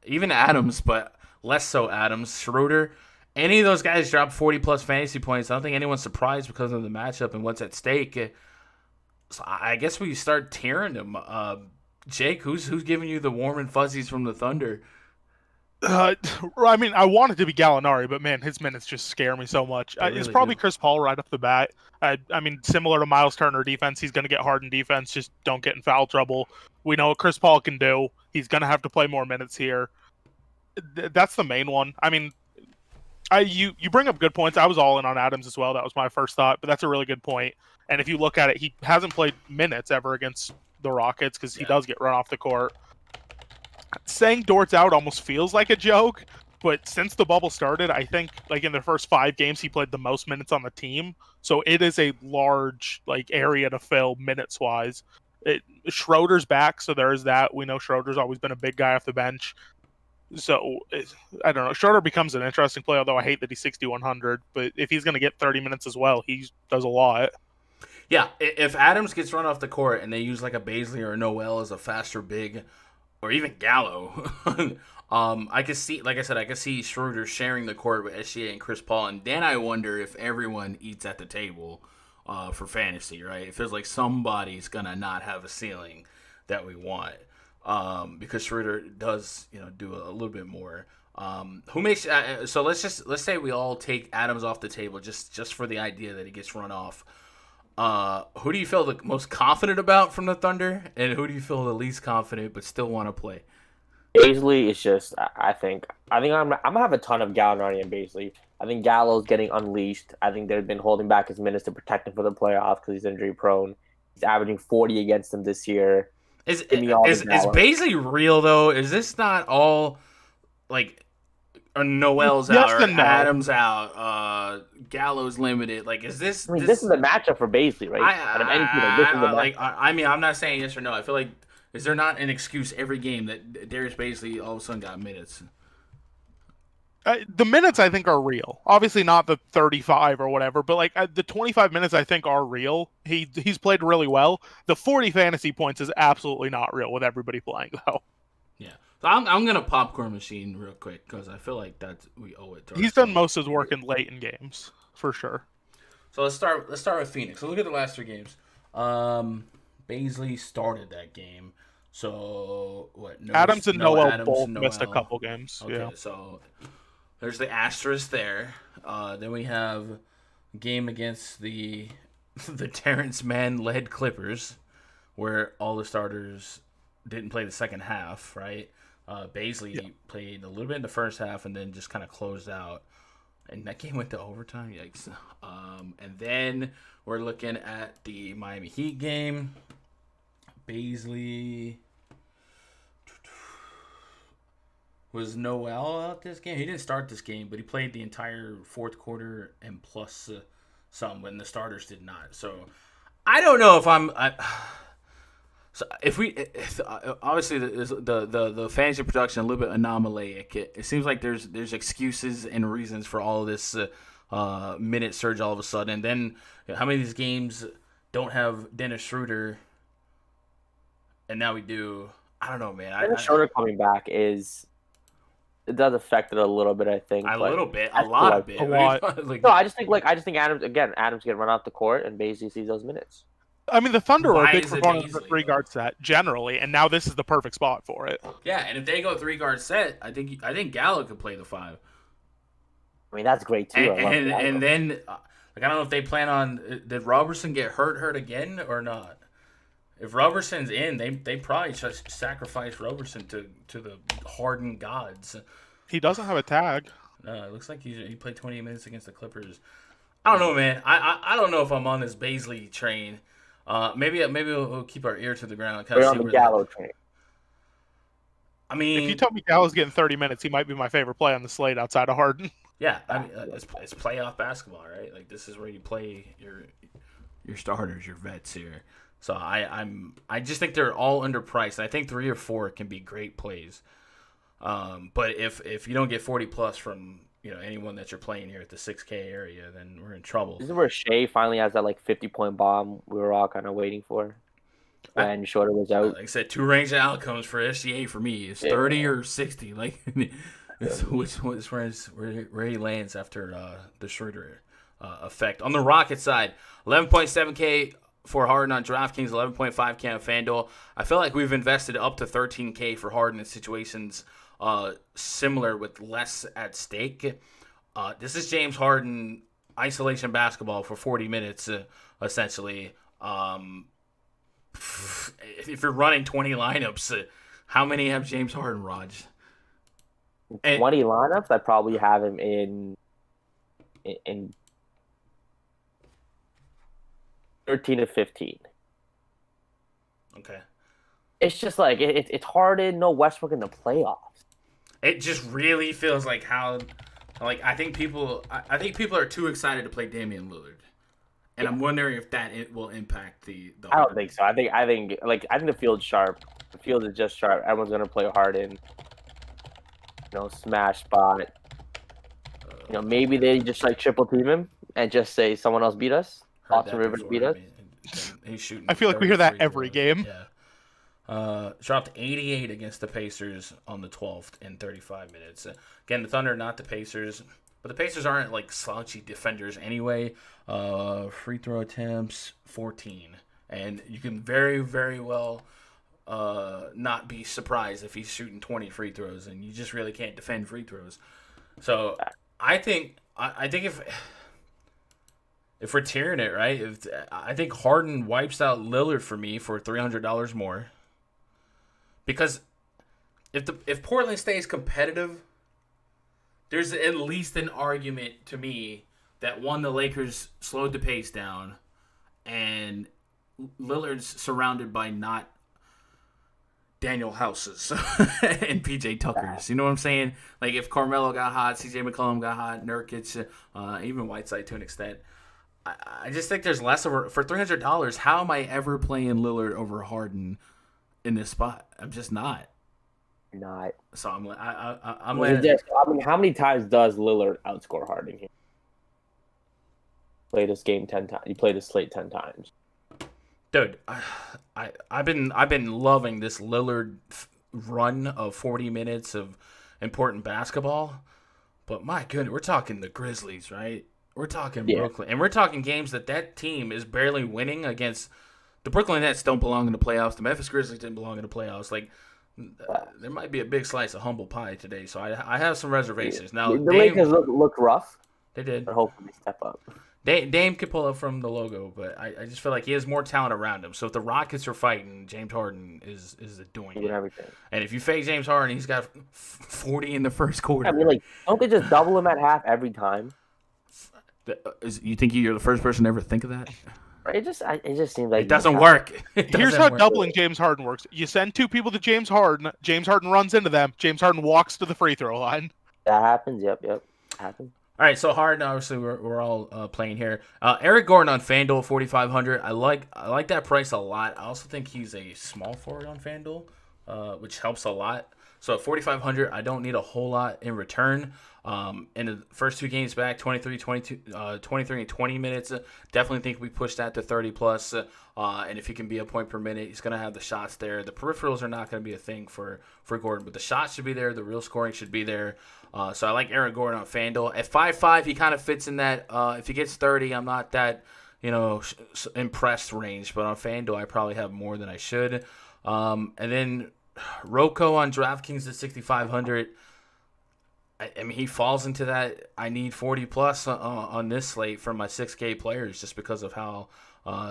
even Adams, but less so Adams, Schroeder, any of those guys drop 40-plus fantasy points. I don't think anyone's surprised because of the matchup and what's at stake. So I guess we start tearing them. Jake, who's giving you the warm and fuzzies from the Thunder? I want it to be Gallinari, but man, his minutes just scare me so much. Really it's probably Chris Paul right off the bat. Similar to Miles Turner defense, he's going to get hard in defense. Just don't get in foul trouble. We know what Chris Paul can do. He's going to have to play more minutes here. That's the main one. You bring up good points. I was all in on Adams as well. That was my first thought, but that's a really good point. And if you look at it, he hasn't played minutes ever against the Rockets because he does get run off the court. Saying Dort's out almost feels like a joke, but since the bubble started, I think like in the first 5 games he played the most minutes on the team. So it is a large area to fill minutes wise. Schroeder's back, so there is that. We know Schroeder's always been a big guy off the bench. So I don't know. Schroeder becomes an interesting play, although I hate that he's 6,100. But if he's going to get 30 minutes as well, he does a lot. Yeah, if Adams gets run off the court and they use like a Baisley or a Noel as a faster big, or even Gallo, I could see, like I said, I could see Schroeder sharing the court with SGA and Chris Paul, and then I wonder if everyone eats at the table for fantasy, right? It feels like somebody's gonna not have a ceiling that we want because Schroeder does, do a little bit more. Who makes so? Let's say we all take Adams off the table just for the idea that he gets run off. Who do you feel the most confident about from the Thunder, and who do you feel the least confident but still want to play? Baisley is just, I think I'm gonna have a ton of Gallinari and Baisley. I think Gallo's getting unleashed. I think they've been holding back his minutes to protect him for the playoffs because he's injury prone. He's averaging 40 against them this year. Is Baisley real though? Is this not all like? Or Noel's out, or Adams out, Gallo's limited. Like, is this? This is a matchup for Baisley, right? I'm not saying yes or no. I feel like is there not an excuse every game that Darius Baisley all of a sudden got minutes? The minutes I think are real. Obviously not the 35 or whatever, but the 25 minutes I think are real. He's played really well. The 40 fantasy points is absolutely not real with everybody playing though. Yeah. So I'm gonna popcorn machine real quick because I feel like we owe it to. He's done most of his work in late in games for sure. So let's start with Phoenix. So look at the last 3 games. Baisley started that game. So what? Adams and Noel both missed a couple games. Okay, yeah. So there's the asterisk there. Then we have a game against the Terrence Mann led Clippers, where all the starters didn't play the second half, right? Baisley played a little bit in the first half and then just kind of closed out. And that game went to overtime. Yikes. And then we're looking at the Miami Heat game. Baisley. Was Noel out this game? He didn't start this game, but he played the entire fourth quarter and plus some when the starters did not. So I don't know if so obviously the fantasy production a little bit anomalic. It seems like there's excuses and reasons for all of this minute surge all of a sudden. And then how many of these games don't have Dennis Schroeder, and now we do. I don't know, man. Dennis Schroeder coming back it does affect it a little bit. I think a little bit, a lot of it. A lot. No, I just think Adams can run off the court and basically sees those minutes. I mean, the Thunder are a big proponent of the 3-guard set generally, and now this is the perfect spot for it. Yeah, and if they go 3-guard set, I think Gallo could play the 5. I mean, that's great too. And then I don't know if they plan on did Robertson get hurt again or not. If Roberson's in, they probably just sacrifice Roberson to the Harden gods. He doesn't have a tag. No, it looks like he played 28 minutes against the Clippers. I don't know, man. I don't know if I'm on this Baisley train. Maybe we'll keep our ear to the ground. We're on the Gallo train. I mean, if you told me Gallo's getting 30 minutes, he might be my favorite play on the slate outside of Harden. Yeah, I mean, it's playoff basketball, right? Like this is where you play your starters, your vets here. So I just think they're all underpriced. I think 3 or 4 can be great plays. But if you don't get 40 plus from anyone that you're playing here at the 6K area, then we're in trouble. This is where Shea finally has that 50-point bomb we were all kind of waiting for. And Schroeder was out. Like I said, 2 range of outcomes for SGA for me is 30 or 60. Like which where he lands after the Schroeder effect. On the Rocket side, 11.7K for Harden on DraftKings, 11.5K on FanDuel. I feel like we've invested up to 13K for Harden in situations similar with less at stake. This is James Harden isolation basketball for 40 minutes, essentially. If you're running 20 lineups, how many have James Harden, Raj? 20 lineups? I'd probably have him in 13 to 15. Okay. It's just like it's Harden, no Westbrook in the playoffs. It just really feels like I think people are too excited to play Damian Lillard, and I'm wondering if it will impact the. I don't think so. I think the field's sharp. The field is just sharp. Everyone's gonna play Harden. Smash spot. Maybe they just triple team him and just say someone else beat us. Austin Rivers beat us. He's shooting. I feel like we hear that every game. Yeah. Dropped 88 against the Pacers on the 12th in 35 minutes. Again, the Thunder, not the Pacers, but the Pacers aren't slouchy defenders anyway. Free throw attempts 14, and you can very, very well not be surprised if he's shooting 20 free throws, and you just really can't defend free throws. So I think if we're tearing it, right, I think Harden wipes out Lillard for me for $300 more. Because if Portland stays competitive, there's at least an argument to me that the Lakers slowed the pace down, and Lillard's surrounded by not Daniel Houses and PJ Tuckers. You know what I'm saying? Like if Carmelo got hot, CJ McCollum got hot, Nurkic, even Whiteside to an extent. I just think there's less for $300. How am I ever playing Lillard over Harden in this spot? I'm just not. So I'm how many times does Lillard outscore Harden here? Play this game 10 times. You play this slate 10 times. Dude, I've been loving this Lillard run of 40 minutes of important basketball, but my goodness, we're talking the Grizzlies, right? We're talking Brooklyn, and we're talking games that team is barely winning against. The Brooklyn Nets don't belong in the playoffs. The Memphis Grizzlies didn't belong in the playoffs. There might be a big slice of humble pie today, so I have some reservations. Now, the Lakers looked rough. They did. But hopefully they step up. Dame could pull up from the logo, but I just feel like he has more talent around him. So if the Rockets are fighting, James Harden is doing it. Everything. And if you fake James Harden, he's got 40 in the first quarter. I mean, don't they just double him at half every time? You think you're the first person to ever think of that? It just seems like it doesn't work. Here's how doubling James Harden works. You send 2 people to James Harden runs into them, James Harden walks to the free throw line. That happens, yep. Happens. All right, so Harden, obviously, we're all playing here. Eric Gordon on FanDuel, 4,500. I like that price a lot. I also think he's a small forward on FanDuel, which helps a lot. So at 4,500, I don't need a whole lot in return. In the first two games back, 23 and 20 minutes. Definitely think we push that to 30 plus. And if he can be a point per minute, he's going to have the shots there. The peripherals are not going to be a thing for Gordon, but the shots should be there. The real scoring should be there. So I like Aaron Gordon on FanDuel. At 5.5, he kind of fits in that. If he gets 30, I'm not that impressed range. But on FanDuel, I probably have more than I should. And then Rocco on DraftKings at 6,500. I mean, he falls into that. I need 40 plus on this slate for my 6K players just because of how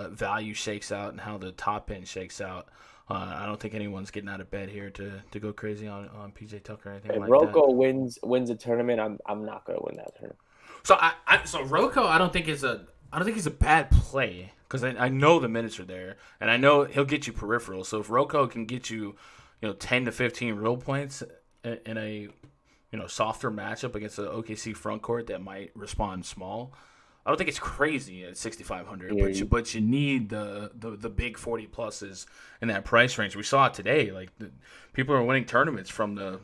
value shakes out and how the top end shakes out. I don't think anyone's getting out of bed here to go crazy on PJ Tucker or anything like that. If Rocco wins a tournament, I'm not going to win that tournament. So Rocco, I don't think he's a bad play because I know the minutes are there and I know he'll get you peripheral. So if Rocco can get you 10 to 15 real points in a softer matchup against the OKC front court that might respond small, I don't think it's crazy at 6,500. Yeah. But you need the big 40 pluses in that price range. We saw it today. Like people are winning tournaments from the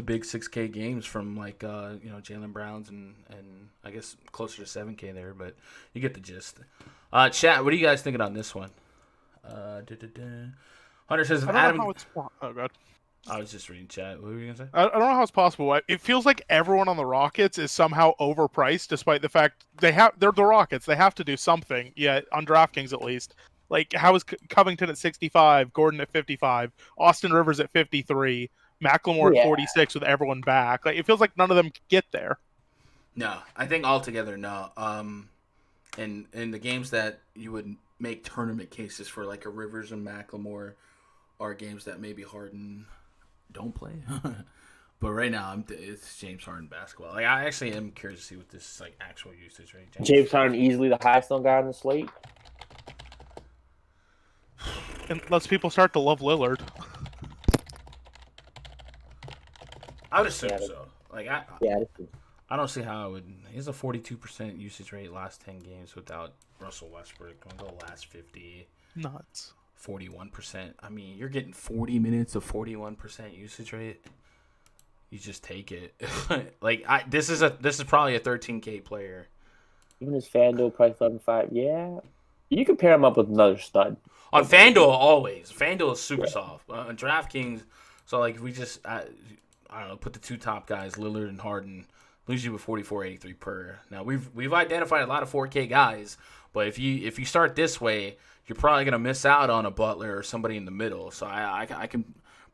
big 6K games from like Jaylen Browns and I guess closer to 7K there. But you get the gist. Chat, what are you guys thinking on this one? Hunter says I don't know how it's. Oh God. I was just reading chat. What were you gonna say? I don't know how it's possible. It feels like everyone on the Rockets is somehow overpriced, despite the fact they're the Rockets. They have to do something. Yeah, on DraftKings at least. Like, how is Covington at 65, Gordon at 55, Austin Rivers at 53, McLemore at 46 with everyone back? Like, it feels like none of them get there. No, I think altogether no. In the games that you would make tournament cases for, like a Rivers and McLemore, are games that maybe Harden don't play. But right now, it's James Harden basketball. Like, I actually am curious to see what this like actual usage rate. James Harden easily the highest on guy on the slate. Unless people start to love Lillard. I would assume so. Like I don't see how I would. He has a 42% usage rate last 10 games without Russell Westbrook. I'm going to go last 50. Nuts. 41%. I mean, you're getting 40 minutes of 41% usage rate. You just take it. This is probably a 13K player. Even his FanDuel price 11.5. Yeah, you can pair him up with another stud. On FanDuel, always. FanDuel is super soft. On DraftKings, so like if we just I don't know, put the two top guys, Lillard and Harden, leaves you with 44.83 per. Now we've identified a lot of 4K guys, but if you start this way, you're probably gonna miss out on a Butler or somebody in the middle. So I can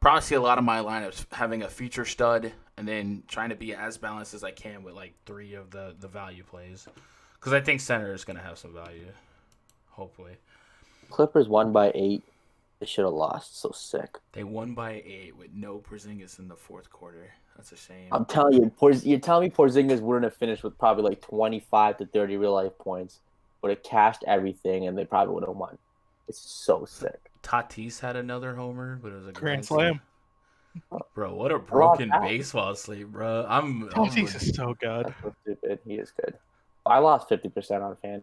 probably see a lot of my lineups having a feature stud and then trying to be as balanced as I can with like 3 of the value plays, because I think center is gonna have some value, hopefully. Clippers won by 8. They should have lost. So sick. They won by 8 with no Porzingis in the fourth quarter. That's a shame. I'm telling you, you're telling me Porzingis wouldn't have finished with probably like 25 to 30 real life points, would have cashed everything, and they probably would have won. It's so sick. Tatis had another homer, but it was a grand slam. Bro, what a broken baseball sleep, bro. Tatis is so good. That's so stupid. He is good. I lost 50% on fan.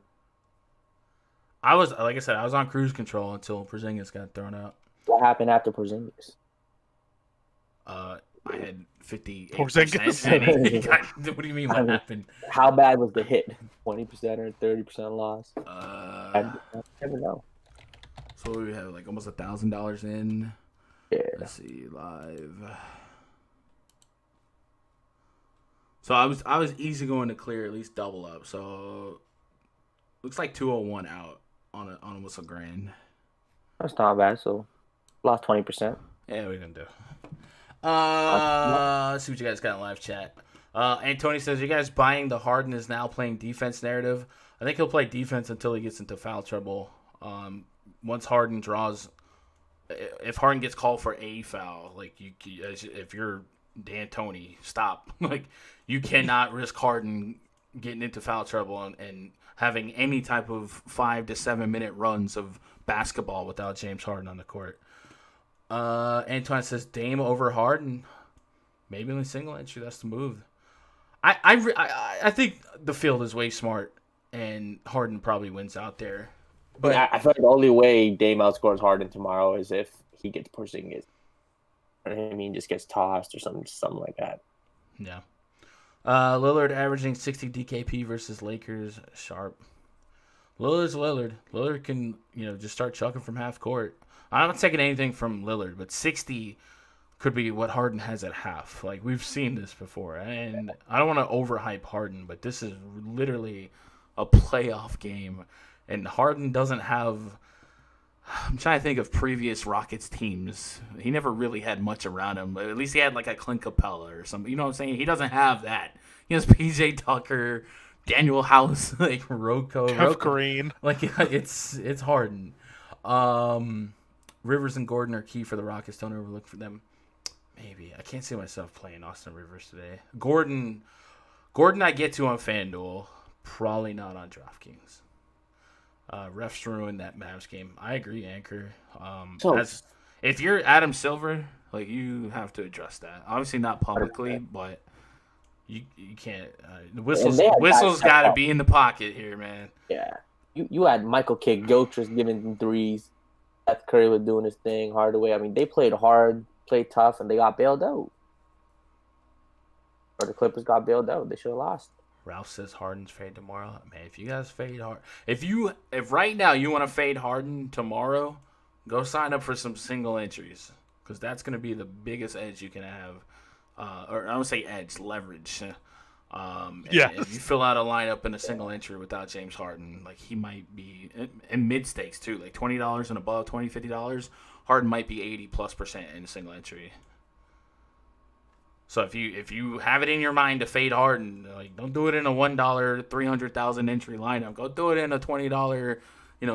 I was on cruise control until Porzingis got thrown out. What happened after Porzingis? I had 58%. Porzingis? What do you mean? What happened? How bad was the hit? 20% or 30% loss? I never know. So we have like almost $1,000 in. Yeah. Let's see live. So I was easy going to clear at least double up. So looks like 201 out on almost a grand. That's not bad. So lost 20%. Yeah, we're gonna do. Let's see what you guys got in live chat. And Tony says, you guys buying the Harden is now playing defense narrative? I think he'll play defense until he gets into foul trouble. Once Harden draws, if Harden gets called for a foul, like if you're D'Antoni, stop. Like, you cannot risk Harden getting into foul trouble and having any type of 5 to 7 minute runs of basketball without James Harden on the court. Antoine says Dame over Harden. Maybe only single entry. That's the move. I think the field is way smart, and Harden probably wins out there. But I feel like the only way Dame outscores Harden tomorrow is if he gets Porzingis. I mean, just gets tossed or something like that. Yeah. Lillard averaging 60 DKP versus Lakers. Sharp. Lillard's Lillard. Lillard can, just start chucking from half court. I'm not taking anything from Lillard, but 60 could be what Harden has at half. Like, we've seen this before. And I don't want to overhype Harden, but this is literally a playoff game. And Harden doesn't have... I'm trying to think of previous Rockets teams. He never really had much around him, but at least he had like a Clint Capella or something. You know what I'm saying? He doesn't have that. He has PJ Tucker, Daniel House, like Jeff Green. Like it's Harden. Rivers and Gordon are key for the Rockets. Don't overlook for them. Maybe I can't see myself playing Austin Rivers today. Gordon, I get to on FanDuel. Probably not on DraftKings. Refs ruined that Mavs game. I agree, Anchor. If you're Adam Silver, like, you have to address that. Obviously not publicly, but you can't. The whistle's got to be in the pocket here, man. Yeah, you had Michael Kidd Gilchrist giving them threes. Seth Curry was doing his thing, Hardaway. I mean, they played hard, played tough, and they got bailed out. Or the Clippers got bailed out. They should have lost. Ralph says Harden's fade tomorrow. Man, if you guys fade Harden, if right now you want to fade Harden tomorrow, go sign up for some single entries, because that's going to be the biggest edge you can have. Or I don't say edge, leverage. If you fill out a lineup in a single entry without James Harden, like, he might be in mid stakes too, like $20 and above, $20, $50. Harden might be 80+% in a single entry. So if you have it in your mind to fade Harden, like, don't do it in a $1 300,000 entry lineup. Go do it in a $20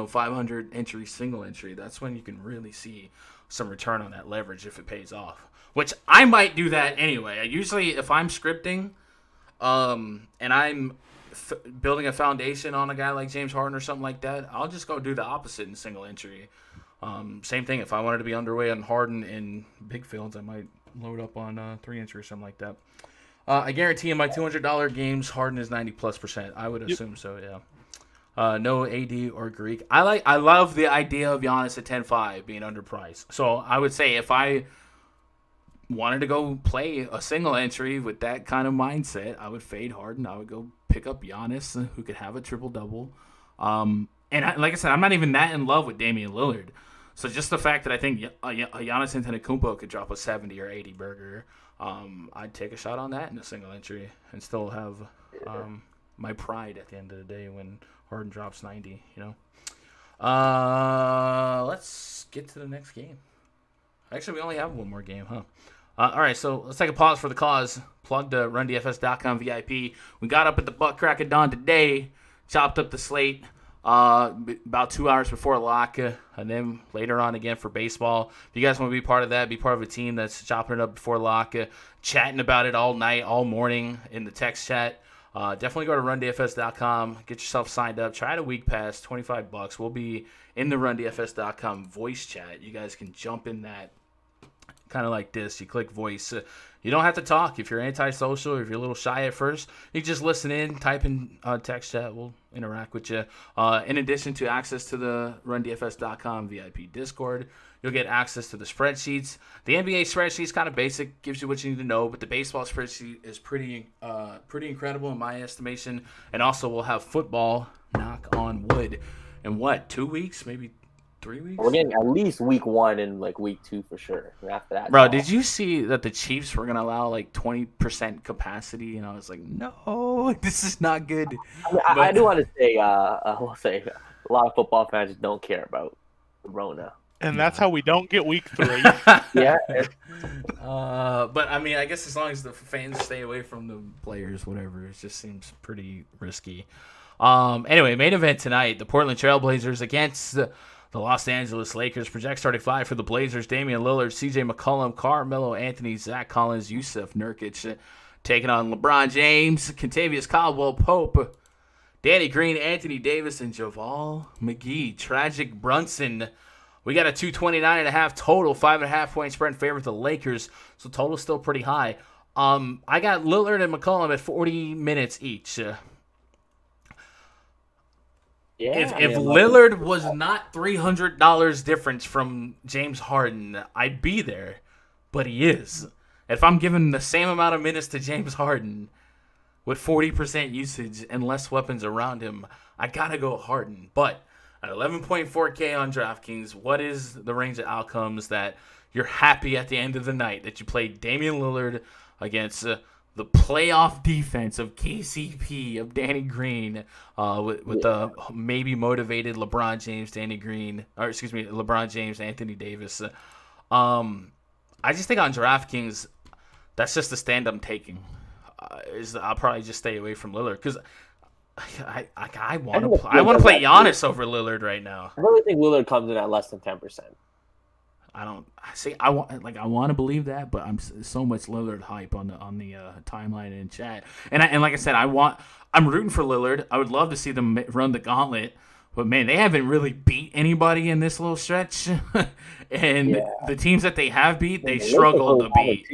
500 entry single entry. That's when you can really see some return on that leverage if it pays off. Which I might do that anyway. Usually, if I'm scripting, and I'm building a foundation on a guy like James Harden or something like that, I'll just go do the opposite in single entry. Same thing. If I wanted to be underway on Harden in big fields, I might load up on 3-inch or something like that. I guarantee in my $200 games, Harden is 90+%. I would assume so, yeah. No AD or Greek. I love the idea of Giannis at 10.5 being underpriced. So I would say if I wanted to go play a single entry with that kind of mindset, I would fade Harden. I would go pick up Giannis, who could have a triple-double. Like I said, I'm not even that in love with Damian Lillard. So just the fact that I think Giannis Antetokounmpo could drop a 70 or 80 burger, I'd take a shot on that in a single entry and still have my pride at the end of the day when Harden drops 90, Let's get to the next game. Actually, we only have one more game, huh? All right, so let's take a pause for the cause. Plug the RunDFS.com VIP. We got up at the butt crack of dawn today, chopped up the slate about 2 hours before lock, and then later on again for baseball. If you guys want to be part of that, be part of a team that's chopping it up before lock, chatting about it all night, all morning in the text chat. Definitely go to RunDFS.com, get yourself signed up, try it a week pass, $25. We'll be in the RunDFS.com voice chat. You guys can jump in that kind of like this. You click voice. You don't have to talk. If you're antisocial or if you're a little shy at first, you just listen in, type in text chat. We'll interact with you. In addition to access to the RunDFS.com VIP Discord, you'll get access to the spreadsheets. The NBA spreadsheet is kind of basic, gives you what you need to know, but the baseball spreadsheet is pretty incredible in my estimation. And also we'll have football, knock on wood, in 2 weeks, maybe 3 weeks? We're getting at least week 1 and like week 2 for sure. And after that, bro, did you see that the Chiefs were gonna allow like 20% capacity? And I was like, no, this is not good. I do want to say, I will say, a lot of football fans don't care about Rona. And that's how we don't get week 3. Yeah. But I mean, I guess as long as the fans stay away from the players, whatever, it just seems pretty risky. Anyway, main event tonight: the Portland Trailblazers against the Los Angeles Lakers. Project starting 5 for the Blazers: Damian Lillard, C.J. McCollum, Carmelo Anthony, Zach Collins, Yusuf Nurkic, taking on LeBron James, Kentavious Caldwell-Pope, Danny Green, Anthony Davis, and Javal McGee. Tragic Brunson. We got a 229.5 total, 5.5 point spread in favor of the Lakers, so total's still pretty high. I got Lillard and McCollum at 40 minutes each. If Lillard was not $300 difference from James Harden, I'd be there. But he is. If I'm giving the same amount of minutes to James Harden with 40% usage and less weapons around him, I gotta go Harden. But at 11.4K on DraftKings, what is the range of outcomes that you're happy at the end of the night that you played Damian Lillard against the playoff defense of KCP, of Danny Green, with the maybe motivated LeBron James, LeBron James, Anthony Davis. I just think on DraftKings, that's just the stand I'm taking. I'll probably just stay away from Lillard because I want to play Giannis over Lillard right now. I really think Lillard comes in at less than 10%. I want to believe that, but I'm so much Lillard hype on the timeline and chat, and like I said, I'm rooting for Lillard. I would love to see them run the gauntlet, but man, they haven't really beat anybody in this little stretch, and the teams that they have beat, they struggle to beat.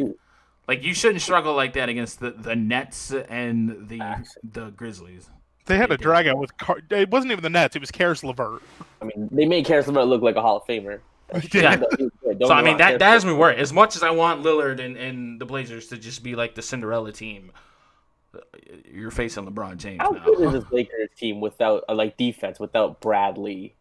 Like you shouldn't struggle like that against the Nets and the Grizzlies. They had a drag out with it wasn't even the Nets; it was Karis LeVert. I mean, they made Karis LeVert look like a Hall of Famer. Yeah. So I mean that has me worried. As much as I want Lillard and the Blazers to just be like the Cinderella team, you're facing LeBron James now. How good is this Lakers team without defense without Bradley?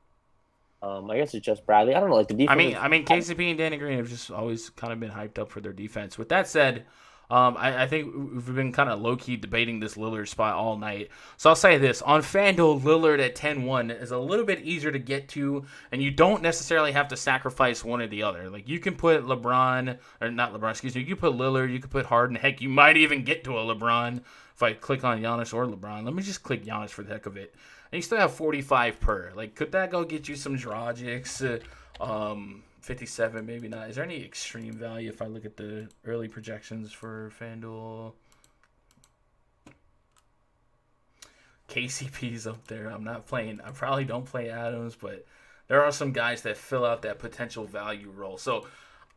I guess it's just Bradley. I don't know, like the defense. I mean, KCP and Danny Green have just always kind of been hyped up for their defense. With that said, I think we've been kind of low-key debating this Lillard spot all night. So I'll say this. On FanDuel, Lillard at 10-1 is a little bit easier to get to, and you don't necessarily have to sacrifice one or the other. Like, you can put you can put Lillard, you can put Harden. Heck, you might even get to a LeBron if I click on Giannis or LeBron. Let me just click Giannis for the heck of it. And you still have 45 per. Like, could that go get you some Dragics? 57, maybe not. Is there any extreme value if I look at the early projections for FanDuel? KCP's up there. I probably don't play Adams, but there are some guys that fill out that potential value role. So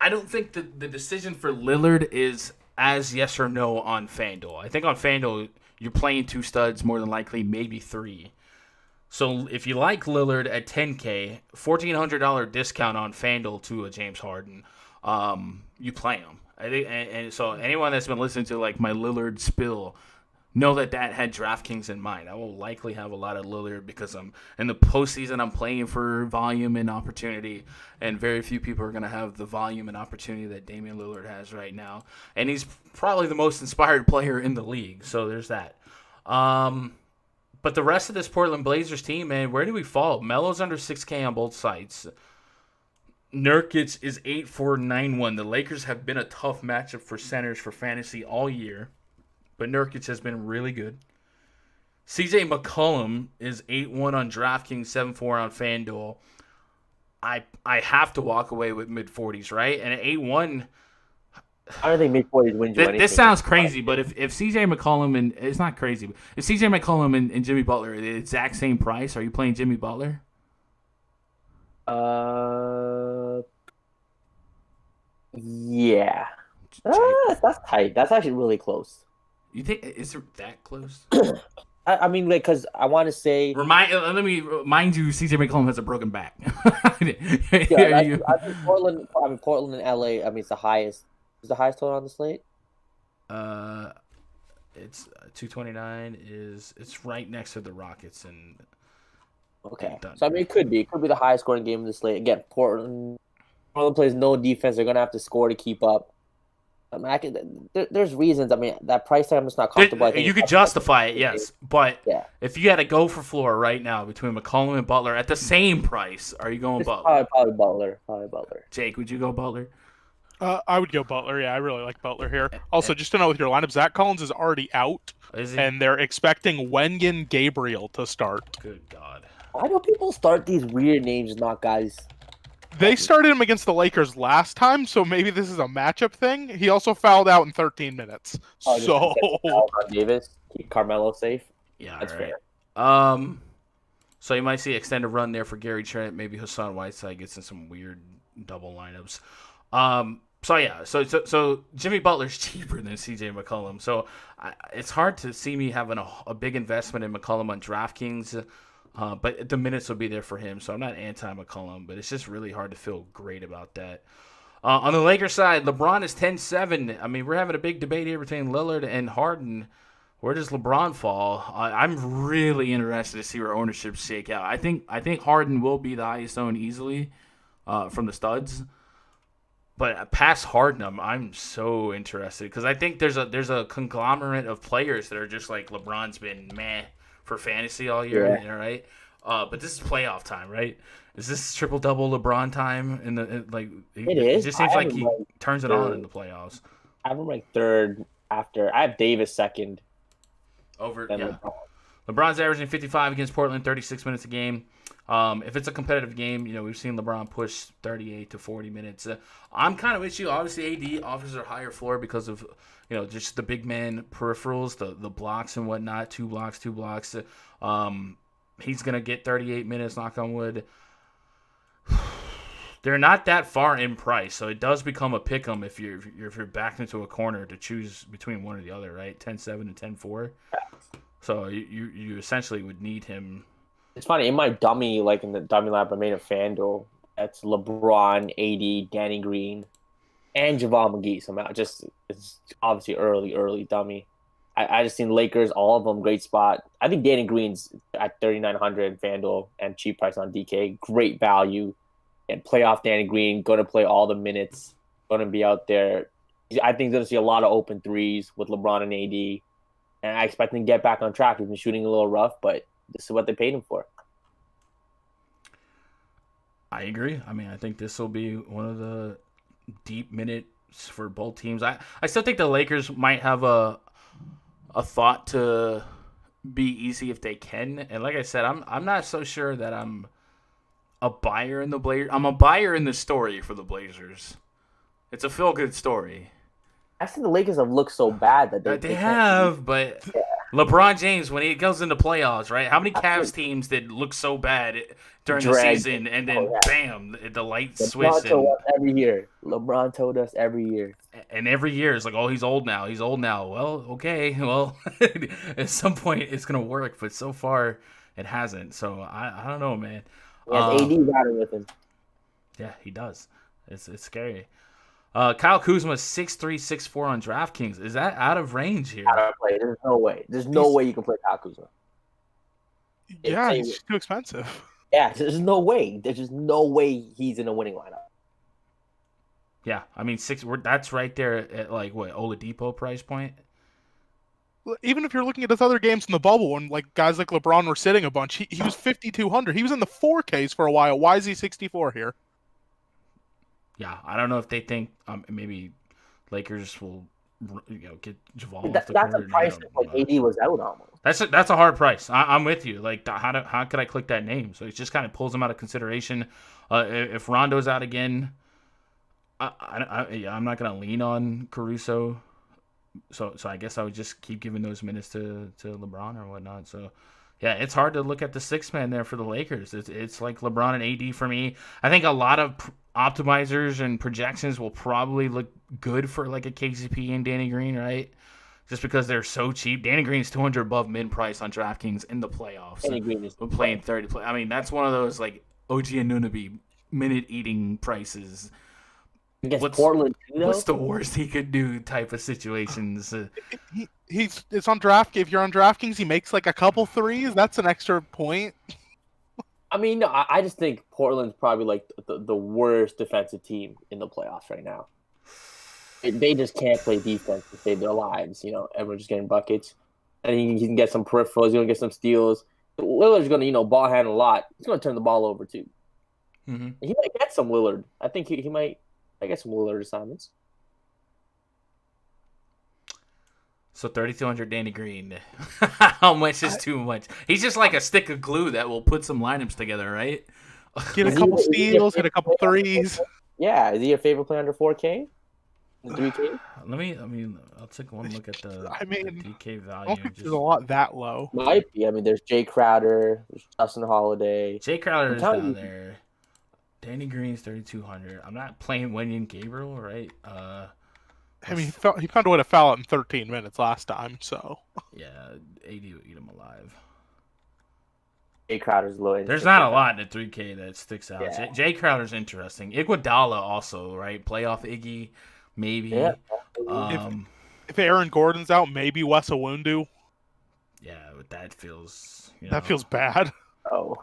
I don't think the decision for Lillard is as yes or no on FanDuel. I think on FanDuel, you're playing two studs, more than likely, maybe three. So if you like Lillard at 10K, $1,400 discount on FanDuel to a James Harden, you play him. I think, and so anyone that's been listening to like my Lillard spill, know that had DraftKings in mind. I will likely have a lot of Lillard because I'm in the postseason. I'm playing for volume and opportunity, and very few people are going to have the volume and opportunity that Damian Lillard has right now. And he's probably the most inspired player in the league. So there's that. But the rest of this Portland Blazers team, man, where do we fall? Melo's under 6K on both sides. Nurkic is 8-4-9-1. The Lakers have been a tough matchup for centers for fantasy all year, but Nurkic has been really good. CJ McCollum is 8-1 on DraftKings, 7-4 on FanDuel. I have to walk away with mid-40s, right? And at 8-1... I don't think mid-40s wins you anything. This sounds crazy, but if CJ McCollum and it's not crazy, but if CJ McCollum and Jimmy Butler are the exact same price, are you playing Jimmy Butler? Yeah. That's tight. That's actually really close. You think is it that close? I mean, like, because I want to say. Let me remind you, CJ McCollum has a broken back. I think Portland and LA. I mean, it's the highest. Is the highest total on the slate? It's 229. It's right next to the Rockets and. Okay, so I mean, it could be the highest scoring game of the slate. Again, Portland plays no defense. They're gonna have to score to keep up. I mean, there's reasons. I mean, that price tag I'm just not comfortable. You could justify it, yes, but if you had to go for floor right now between McCollum and Butler at the same price, are you going Butler? Probably Butler. Probably Butler. Jake, would you go Butler? I would go Butler. Yeah, I really like Butler here. Also, just to know with your lineup, Zach Collins is already out, and they're expecting Wenyen Gabriel to start. Good God. Why do people start these weird names, not guys? They started him against the Lakers last time, so maybe this is a matchup thing. He also fouled out in 13 minutes. So Davis, keep Carmelo safe. Yeah, that's right. fair. So you might see extended run there for Gary Trent. Maybe Hassan Whiteside gets in some weird double lineups. So Jimmy Butler's cheaper than CJ McCollum. So it's hard to see me having a big investment in McCollum on DraftKings. But the minutes will be there for him. So I'm not anti-McCollum, but it's just really hard to feel great about that. On the Lakers side, LeBron is 10-7. I mean, we're having a big debate here between Lillard and Harden. Where does LeBron fall? I'm really interested to see where ownership shake out. I think Harden will be the highest owned easily from the studs. But past Harden, I'm so interested because I think there's a conglomerate of players that are just like LeBron's been meh for fantasy all year, right? But this is playoff time, right? Is this triple double LeBron time? It just seems like he turns it on in the playoffs. I have him ranked third after. I have Davis second. LeBron's averaging 55 against Portland, 36 minutes a game. If it's a competitive game, we've seen LeBron push 38 to 40 minutes. I'm kind of with you. Obviously, AD offers a higher floor because of just the big man peripherals, the blocks and whatnot. Two blocks. He's gonna get 38 minutes. Knock on wood. They're not that far in price, so it does become a pick 'em if you're backed into a corner to choose between one or the other, right? 10-7 and 10-4. So you essentially would need him. It's funny in my dummy, like in the dummy lab I made a FanDuel. That's LeBron, AD, Danny Green, and JaVale McGee. Somehow, it's obviously early dummy. I just seen Lakers, all of them great spot. I think Danny Green's at 3,900 FanDuel and cheap price on DK, great value. And playoff Danny Green, going to play all the minutes, going to be out there. I think going to see a lot of open threes with LeBron and AD. And I expect him to get back on track. He's been shooting a little rough, but this is what they paid him for. I agree. I mean, I think this will be one of the deep minutes for both teams. I still think the Lakers might have a thought to be easy if they can. And like I said, I'm not so sure that I'm a buyer in the Blazers. I'm a buyer in the story for the Blazers. It's a feel-good story. I think the Lakers have looked so bad that they have, but LeBron James, when he goes into playoffs, right? How many Cavs teams did look so bad during the season, and then bam, the lights switch? LeBron told us every year. And every year it's like, oh, he's old now. Well, okay. Well, at some point it's gonna work, but so far it hasn't. So I don't know, man. He has AD riding with him. Yeah, he does. It's scary. Kyle Kuzma 6'3", 6'4" on DraftKings. Is that out of range here? Out of play. There's no way. There's no way you can play Kyle Kuzma. Yeah, he's too expensive. Yeah, there's no way. There's just no way he's in a winning lineup. Yeah, I mean that's right there at like what Oladipo price point. Even if you're looking at his other games in the bubble, and like guys like LeBron were sitting a bunch, he was 5,200. He was in the 4Ks for a while. Why is he 64 here? Yeah, I don't know if they think maybe Lakers will get JaVale. That's a price that like AD was out almost. That's a hard price. I'm with you. Like how could I click that name? So it just kind of pulls him out of consideration. If Rondo's out again, I'm not gonna lean on Caruso. So I guess I would just keep giving those minutes to LeBron or whatnot. So yeah, it's hard to look at the six man there for the Lakers. It's like LeBron and AD for me. I think a lot of optimizers and projections will probably look good for like a KCP and Danny Green, right? Just because they're so cheap. Danny Green's 200 above mid price on DraftKings in the playoffs. Danny Green is playing 30 play. I mean, that's one of those like OG Anunoby minute eating prices. Portland, what's the worst he could do type of situations? It's on DraftKings. If you're on DraftKings, he makes like a couple threes. That's an extra point. I mean, no, I just think Portland's probably like the worst defensive team in the playoffs right now. They just can't play defense to save their lives. Everyone's just getting buckets. And he can get some peripherals. He's going to get some steals. Lillard's going to, ball handle a lot. He's going to turn the ball over, too. Mm-hmm. He might get some Lillard. I think he might get some Lillard assignments. So 3,200 Danny Green. How much is too much? He's just like a stick of glue that will put some lineups together, right? Get a couple steals, get a couple threes. Yeah, is he your favorite player under 4K? 3K? I'll take one look at the DK value. I don't think there's a lot that low. Might be. I mean, there's Jay Crowder, there's Justin Holiday. Jay Crowder is down there. Danny Green's 3,200. I'm not playing Wenyan Gabriel, right? I mean, he found a way to foul out in 13 minutes last time, so. Yeah, AD would eat him alive. Jay Crowder's low. There's not a lot in the 3K that sticks out. Yeah. Jay Crowder's interesting. Iguodala also, right? Playoff Iggy, maybe. Yeah. If Aaron Gordon's out, maybe Wes Iwundu. Yeah, but that feels... That feels bad. Oh.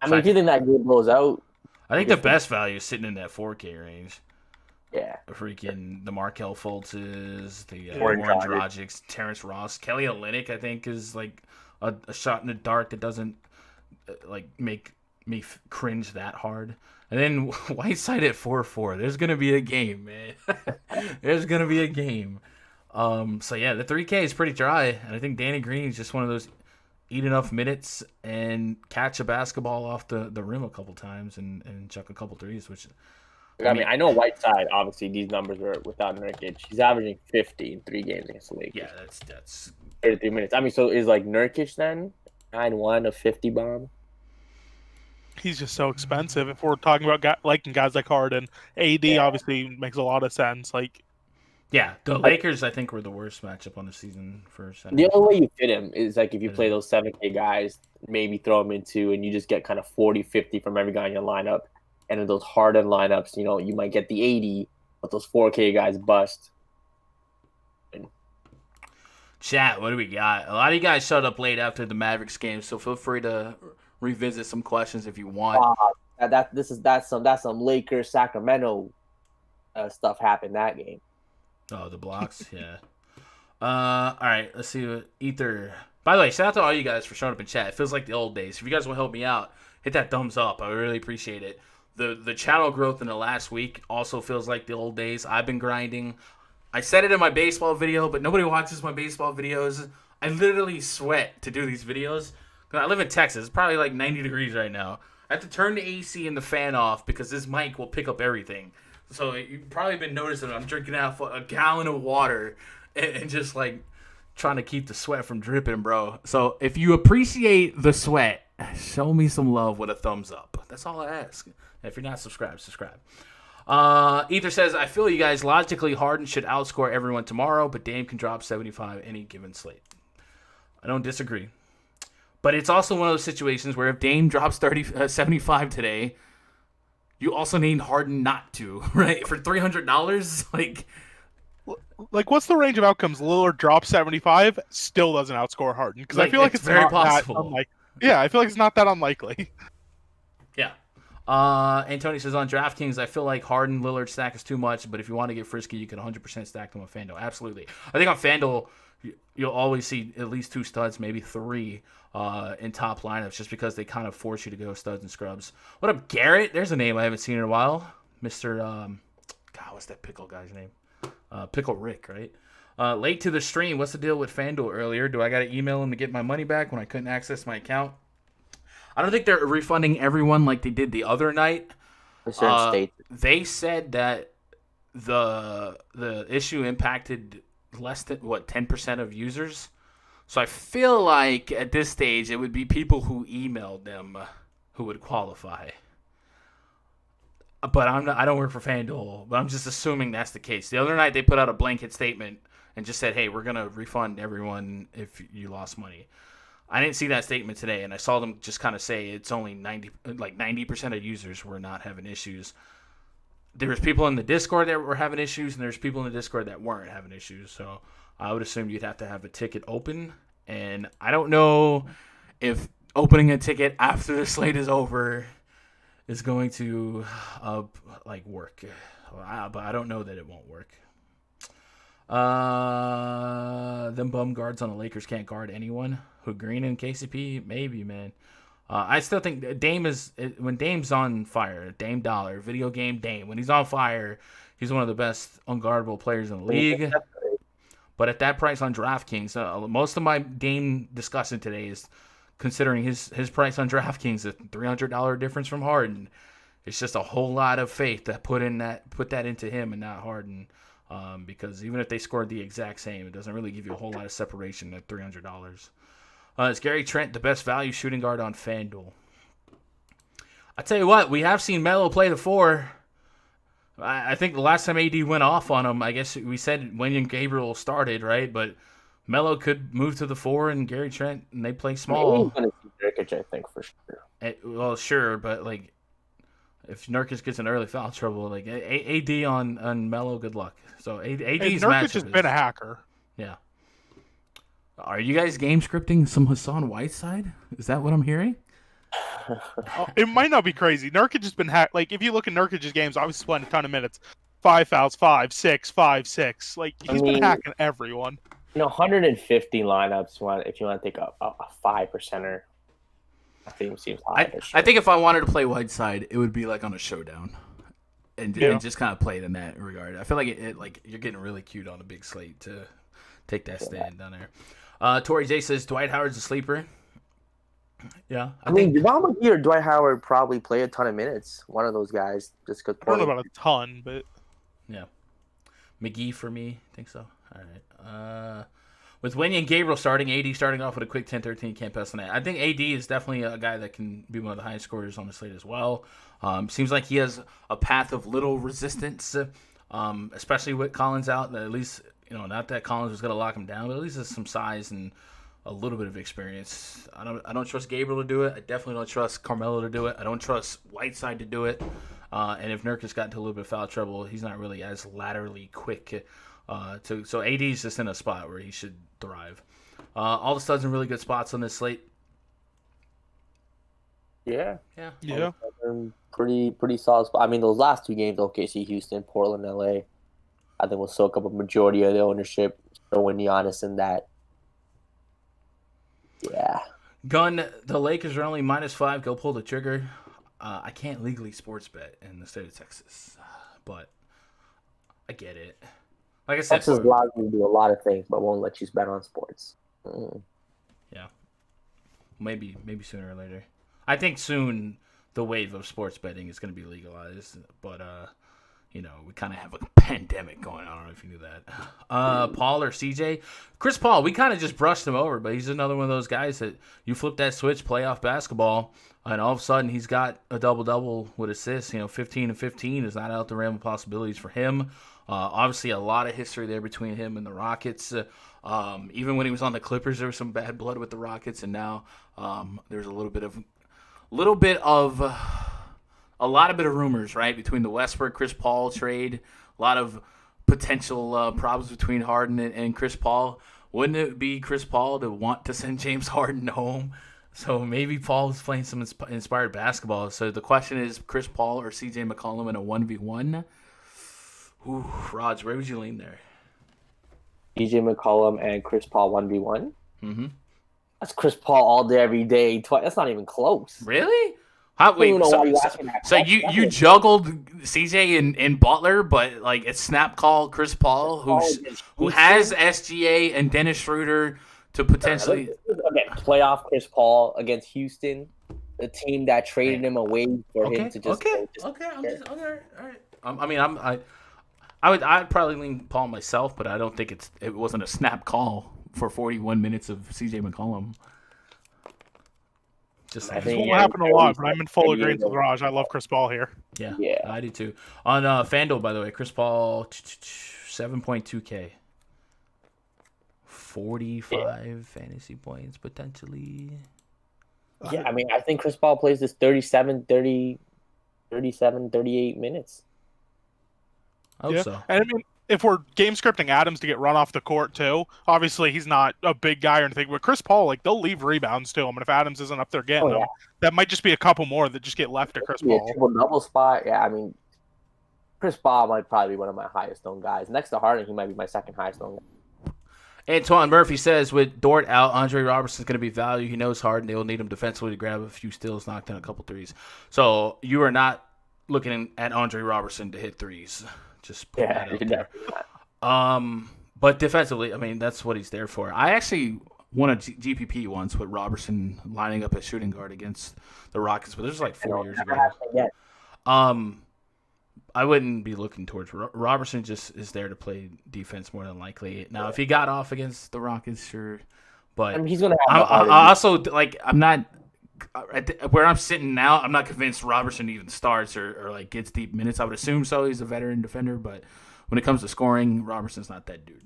I mean, if you think that game blows out... I think the best value is sitting in that 4K range. Yeah. Freaking the Markelle Fultzes, the Orange Dragics, Terrence Ross. Kelly Olynyk, I think, is like a shot in the dark that doesn't like make me cringe that hard. And then Whiteside at 4-4. There's going to be a game, man. There's going to be a game. So, yeah, the 3K is pretty dry. And I think Danny Green is just one of those eat enough minutes and catch a basketball off the rim a couple times and chuck a couple threes, which... I mean, I know Whiteside, obviously, these numbers are without Nurkic. He's averaging 50 in 3 games against the Lakers. Yeah, that's 33 minutes. I mean, so is like Nurkic then 9-1 a 50 bomb? He's just so expensive. If we're talking about liking guys like Harden, AD obviously makes a lot of sense. Like, yeah, the Lakers I think were the worst matchup on the season for center. The only way you fit him is like if you play those 7K guys, maybe throw them into, and you just get kind of 40, 50 from every guy in your lineup. And in those Harden lineups, you know, you might get the 80, but those 4K guys bust. Chat, what do we got? A lot of you guys showed up late after the Mavericks game, so feel free to revisit some questions if you want. That's some Lakers Sacramento stuff happened that game. Oh, the blocks, yeah. All right, let's see what Ether. By the way, shout out to all you guys for showing up in chat. It feels like the old days. If you guys want to help me out, hit that thumbs up. I would really appreciate it. The channel growth in the last week also feels like the old days. I've been grinding. I said it in my baseball video, but nobody watches my baseball videos. I literally sweat to do these videos. I live in Texas. It's probably like 90 degrees right now. I have to turn the AC and the fan off because this mic will pick up everything. So you've probably been noticing I'm drinking out a gallon of water and just like trying to keep the sweat from dripping, bro. So if you appreciate the sweat, show me some love with a thumbs up. That's all I ask. If you're not subscribed, subscribe. Ether says, I feel you guys logically Harden should outscore everyone tomorrow, but Dame can drop 75 any given slate. I don't disagree. But it's also one of those situations where if Dame drops 75 today, you also need Harden not to, right? For $300, like what's the range of outcomes? Lillard drops 75, still doesn't outscore Harden because I feel like it's very not possible. I feel like it's not that unlikely. Yeah. And Tony says on DraftKings, I feel like Harden Lillard stack is too much, but if you want to get frisky, you can 100% stack them on FanDuel. Absolutely. I think on FanDuel, you'll always see at least 2 studs, maybe 3 in top lineups just because they kind of force you to go studs and scrubs. What up, Garrett? There's a name I haven't seen in a while. Mr. God, what's that pickle guy's name? Pickle Rick, right? Late to the stream. What's the deal with FanDuel earlier? Do I got to email him to get my money back when I couldn't access my account? I don't think they're refunding everyone like they did the other night. They said that the issue impacted less than 10% of users. So I feel like at this stage it would be people who emailed them who would qualify. But I don't work for FanDuel, but I'm just assuming that's the case. The other night they put out a blanket statement and just said, "Hey, we're gonna refund everyone if you lost money." I didn't see that statement today, and I saw them just kind of say it's only 90% of users were not having issues. There was people in the Discord that were having issues, and there's people in the Discord that weren't having issues. So I would assume you'd have to have a ticket open, and I don't know if opening a ticket after the slate is over is going to work. But I don't know that it won't work. Them bum guards on the Lakers can't guard anyone. Who, Green and KCP? Maybe, man. I still think when Dame's on fire, Dame Dollar, video game Dame, when he's on fire, he's one of the best unguardable players in the league. But at that price on DraftKings, most of my Dame discussion today is considering his price on DraftKings, a $300 difference from Harden. It's just a whole lot of faith that put that into him and not Harden. Because even if they scored the exact same, it doesn't really give you a whole lot of separation at $300. Is Gary Trent the best value shooting guard on FanDuel? I tell you what, we have seen Melo play the 4. I think the last time AD went off on him, I guess we said Wenyen Gabriel started, right? But Melo could move to the 4 and Gary Trent, and they play small. He's going to see Nurkic, I think, for sure. Well, sure, but like if Nurkic gets in early foul trouble, like AD on Melo, good luck. So AD's Nurkic has been a hacker. Yeah. Are you guys game scripting some Hassan Whiteside? Is that what I'm hearing? It might not be crazy. Nurkic has been hacked. Like, if you look at Nurkic's games, obviously playing a ton of minutes. 5 fouls, 5, 6, 5, 6. Like, he's been hacking everyone. 150 lineups, if you want to take a 5%er, I think seems high. I think if I wanted to play Whiteside, it would be like on a showdown. And just kind of play it in that regard. I feel like it like you're getting really cute on a big slate to take that stand down there. Tori J says Dwight Howard's a sleeper. Yeah, I mean, Jamal McGee or Dwight Howard probably play a ton of minutes. One of those guys, just because. I don't know about a ton, but yeah, McGee for me, I think so. All right. With Wenyen and Gabriel starting, AD starting off with a quick 10-13, can't pass on that. I think AD is definitely a guy that can be one of the highest scorers on the slate as well. Seems like he has a path of little resistance, especially with Collins out. At least, not that Collins was going to lock him down, but at least there's some size and a little bit of experience. I don't trust Gabriel to do it. I definitely don't trust Carmelo to do it. I don't trust Whiteside to do it. And if Nurkic got into a little bit of foul trouble, he's not really as laterally quick. So AD's just in a spot where he should thrive. All the studs in really good spots on this slate. Yeah. Pretty solid spot. I mean, those last 2 games, OKC, Houston, Portland, LA, I think we'll soak up a majority of the ownership. Throwing Giannis in that. Yeah. Gun, the Lakers are only -5. Go pull the trigger. I can't legally sports bet in the state of Texas, but I get it. Like I said, Texas allows you to do a lot of things, but won't let you bet on sports. Yeah. Maybe sooner or later. I think soon the wave of sports betting is going to be legalized, but we kind of have a pandemic going on. I don't know if you knew that. Paul or CJ? Chris Paul, we kind of just brushed him over, but he's another one of those guys that you flip that switch, playoff basketball, and all of a sudden he's got a double-double with assists. 15 and 15 is not out the realm of possibilities for him. Obviously, a lot of history there between him and the Rockets. Even when he was on the Clippers, there was some bad blood with the Rockets, and now there's a lot of rumors, right, between the Westbrook Chris Paul trade, a lot of potential problems between Harden and Chris Paul. Wouldn't it be Chris Paul to want to send James Harden home? So maybe Paul is playing some inspired basketball. So the question is Chris Paul or CJ McCollum in a 1v1? Ooh, Raj, where would you lean there? CJ McCollum and Chris Paul 1v1? Mm-hmm. That's Chris Paul all day, every day. That's not even close. Really? So you juggled CJ and Butler, but like it's snap call Chris Paul, who has SGA and Dennis Schroeder to potentially playoff Chris Paul against Houston, the team that traded him away for him to just all right. I'd probably lean Paul myself, but I don't think it wasn't a snap call for 41 minutes of CJ McCollum. I think it won't happen a lot, but I'm in full agreement with Raj. I love Chris Paul here. Yeah, I do too. On FanDuel, by the way, Chris Paul 7.2K, 45 fantasy points potentially. Yeah, I mean, I think Chris Paul plays this 37, 38 minutes. I hope so. And I mean, if we're game scripting Adams to get run off the court too, obviously he's not a big guy or anything, but Chris Paul, like, they'll leave rebounds to him, and if Adams isn't up there getting them, that might just be a couple more that just get left to Chris Paul. Triple-double spot, yeah, I mean, Chris Paul might probably be one of my highest-owned guys. Next to Harden, he might be my second highest-owned guy. Antoine Murphy says, with Dort out, Andre Robertson's going to be value. He knows Harden. They will need him defensively to grab a few steals, knock down a couple threes. So you are not looking at Andre Robertson to hit threes. Just put that out there. But defensively, I mean, that's what he's there for. I actually won a GPP once with Robertson lining up at shooting guard against the Rockets, but this was like 4 years ago. I wouldn't be looking towards Robertson. Just is there to play defense more than likely. Now, if he got off against the Rockets, sure, but I mean, he's gonna have. I also I'm not where I'm sitting now, I'm not convinced Robertson even starts or like gets deep minutes. I would assume so. He's a veteran defender, but when it comes to scoring, Robertson's not that dude.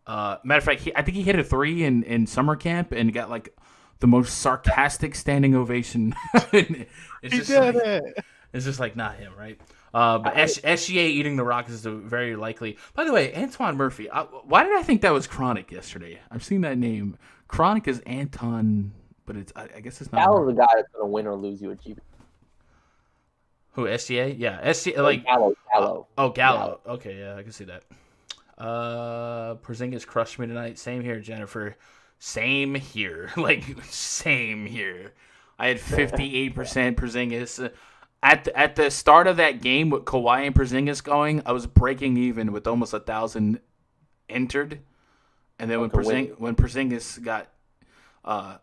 Matter of fact, I think he hit a 3 in summer camp and got like the most sarcastic standing ovation. It's just like not him, right? But SGA eating the Rockets is very likely. By the way, Antoine Murphy. Why did I think that was Chronic yesterday? I've seen that name. Chronic is Anton, but I guess it's not. Gallo's the guy that's gonna win or lose you at GB. Who, SGA? Yeah, SGA like Gallo. Gallo. Okay, yeah, I can see that. Porzingis crushed me tonight. Same here, Jennifer. Same here. Like, same here. I had 58% Porzingis. At the start of that game with Kawhi and Porzingis going, I was breaking even with almost 1,000 entered. And then when Porzingis got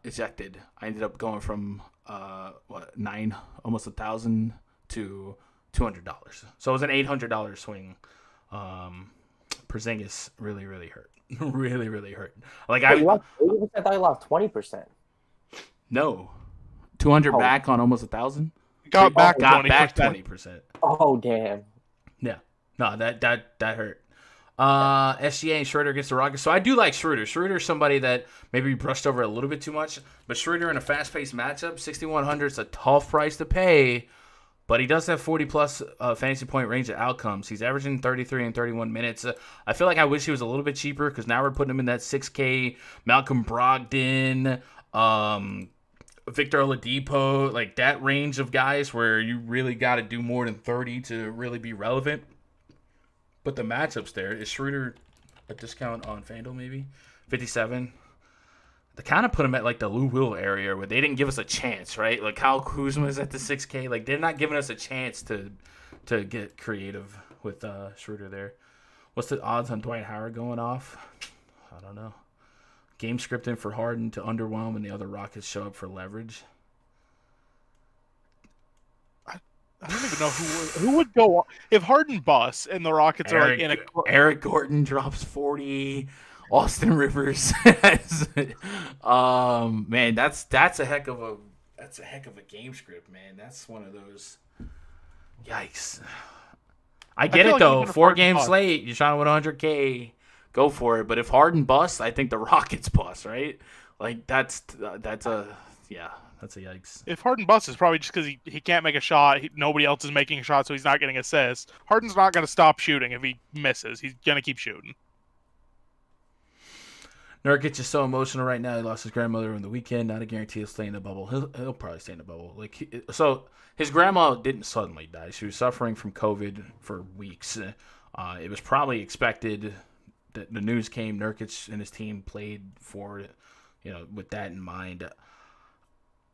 ejected, I ended up going from almost 1,000 to $200. So it was an $800 swing. Porzingis really, really hurt. Really, really hurt. Like I thought he lost 20%. No, 200 back on almost 1,000. Got back 20%. Oh damn. Yeah, no, that hurt. SGA and Schroeder against the Rockets. So I do like Schroeder. Schroeder's somebody that maybe brushed over a little bit too much, but Schroeder in a fast-paced matchup, 6,100 is a tough price to pay. But he does have 40-plus fantasy point range of outcomes. He's averaging 33 and 31 minutes. I feel like I wish he was a little bit cheaper because now we're putting him in that 6K. Malcolm Brogdon, Victor Oladipo, like that range of guys where you really got to do more than 30 to really be relevant. But the matchups there, is Schroeder a discount on FanDuel maybe? 57. They kind of put him at like the Lou Will area where they didn't give us a chance, right? Like Kyle Kuzma is at the 6K. Like they're not giving us a chance to get creative with Schroeder there. What's the odds on Dwight Howard going off? I don't know. Game scripting for Harden to underwhelm and the other Rockets show up for leverage. I don't even know who would go if Harden busts and the Rockets are like in a. Eric Gordon drops 40. Austin Rivers, man, that's a heck of a game script, man. That's one of those. Yikes! I get it though. 4 games late, you're trying to win 100K, go for it. But if Harden busts, I think the Rockets bust, right? Like that's a yikes. If Harden busts, it's probably just because he can't make a shot. Nobody else is making a shot, so he's not getting assists. Harden's not going to stop shooting if he misses. He's going to keep shooting. Nurkic is so emotional right now. He lost his grandmother on the weekend. Not a guarantee he'll stay in the bubble. He'll probably stay in the bubble. So his grandma didn't suddenly die. She was suffering from COVID for weeks. It was probably expected that the news came. Nurkic and his team played for it, with that in mind.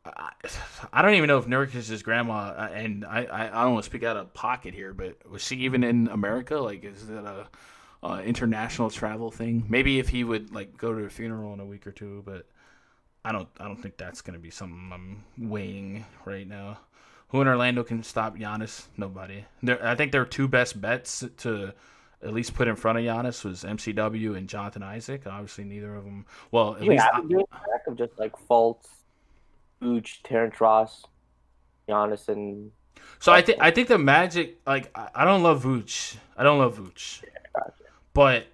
I don't even know if Nurkic's grandma, and I don't want to speak out of pocket here, but was she even in America? Like, is that a international travel thing? Maybe if he would like go to a funeral in a week or two, but I don't think that's going to be something I'm weighing right now. Who in Orlando can stop Giannis? Nobody. I think their 2 best bets to at least put in front of Giannis was MCW and Jonathan Isaac. Obviously, neither of them. Well, at least of just like Fultz, Vooch, Terrence Ross, Giannis, and. So I think the Magic, like, I don't love Vooch. Yeah, gotcha. But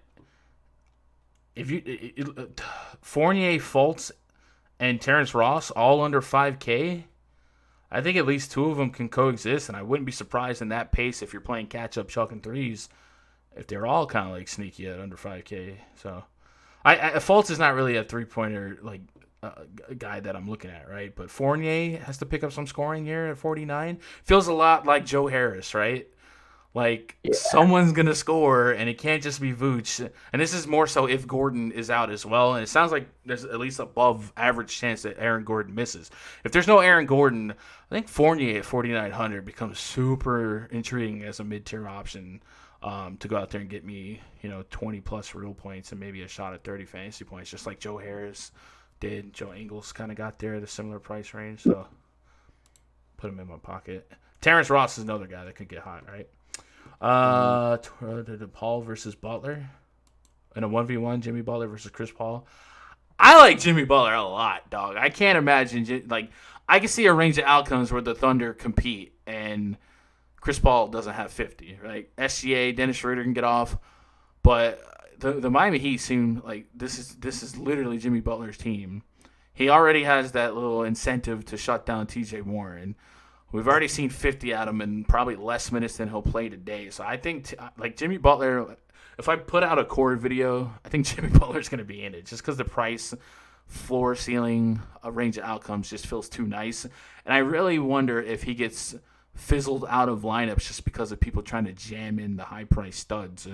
if Fournier, Fultz, and Terrence Ross all under 5K, I think at least 2 of them can coexist, and I wouldn't be surprised in that pace if you're playing catch-up, chucking threes, if they're all kind of like sneaky at under 5K. So, Fultz is not really a three-pointer like guy that I'm looking at, right? But Fournier has to pick up some scoring here at 49. Feels a lot like Joe Harris, right? Like, someone's going to score, and it can't just be Vooch. And this is more so if Gordon is out as well. And it sounds like there's at least above average chance that Aaron Gordon misses. If there's no Aaron Gordon, I think Fournier at 4,900 becomes super intriguing as a mid-tier option to go out there and get me, 20-plus real points and maybe a shot at 30 fantasy points, just like Joe Harris did. Joe Ingles kind of got there at a similar price range, so put him in my pocket. Terrence Ross is another guy that could get hot, right? Paul versus Butler in a 1v1, Jimmy Butler versus Chris Paul. I like Jimmy Butler a lot, dog. I can't imagine I can see a range of outcomes where the Thunder compete and Chris Paul doesn't have 50, right? SGA, Dennis Schroeder can get off, but the Miami Heat seem like this is literally Jimmy Butler's team. He already has that little incentive to shut down TJ Warren. We've already seen 50 at him in probably less minutes than he'll play today. So I think Jimmy Butler, if I put out a core video, I think Jimmy Butler's going to be in it just because the price, floor, ceiling, a range of outcomes just feels too nice. And I really wonder if he gets fizzled out of lineups just because of people trying to jam in the high-priced studs.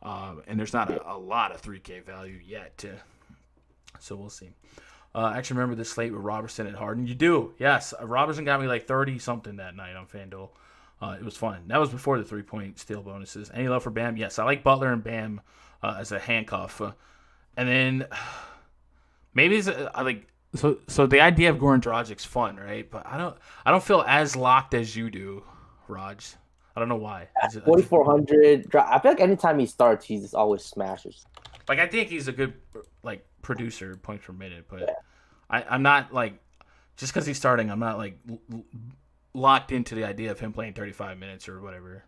And there's not a lot of 3K value yet. So we'll see. Actually, remember this slate with Robertson and Harden? You do. Yes. Robertson got me like 30-something that night on FanDuel. It was fun. That was before the 3-point steal bonuses. Any love for Bam? Yes. I like Butler and Bam as a handcuff. And then maybe it's so the idea of Goran Dragic's fun, right? But I don't feel as locked as you do, Raj. I don't know why. 4,400. I feel like anytime he starts, he just always smashes. Like, I think he's a good producer, points per minute, but yeah. I'm not just because he's starting, I'm not locked into the idea of him playing 35 minutes or whatever.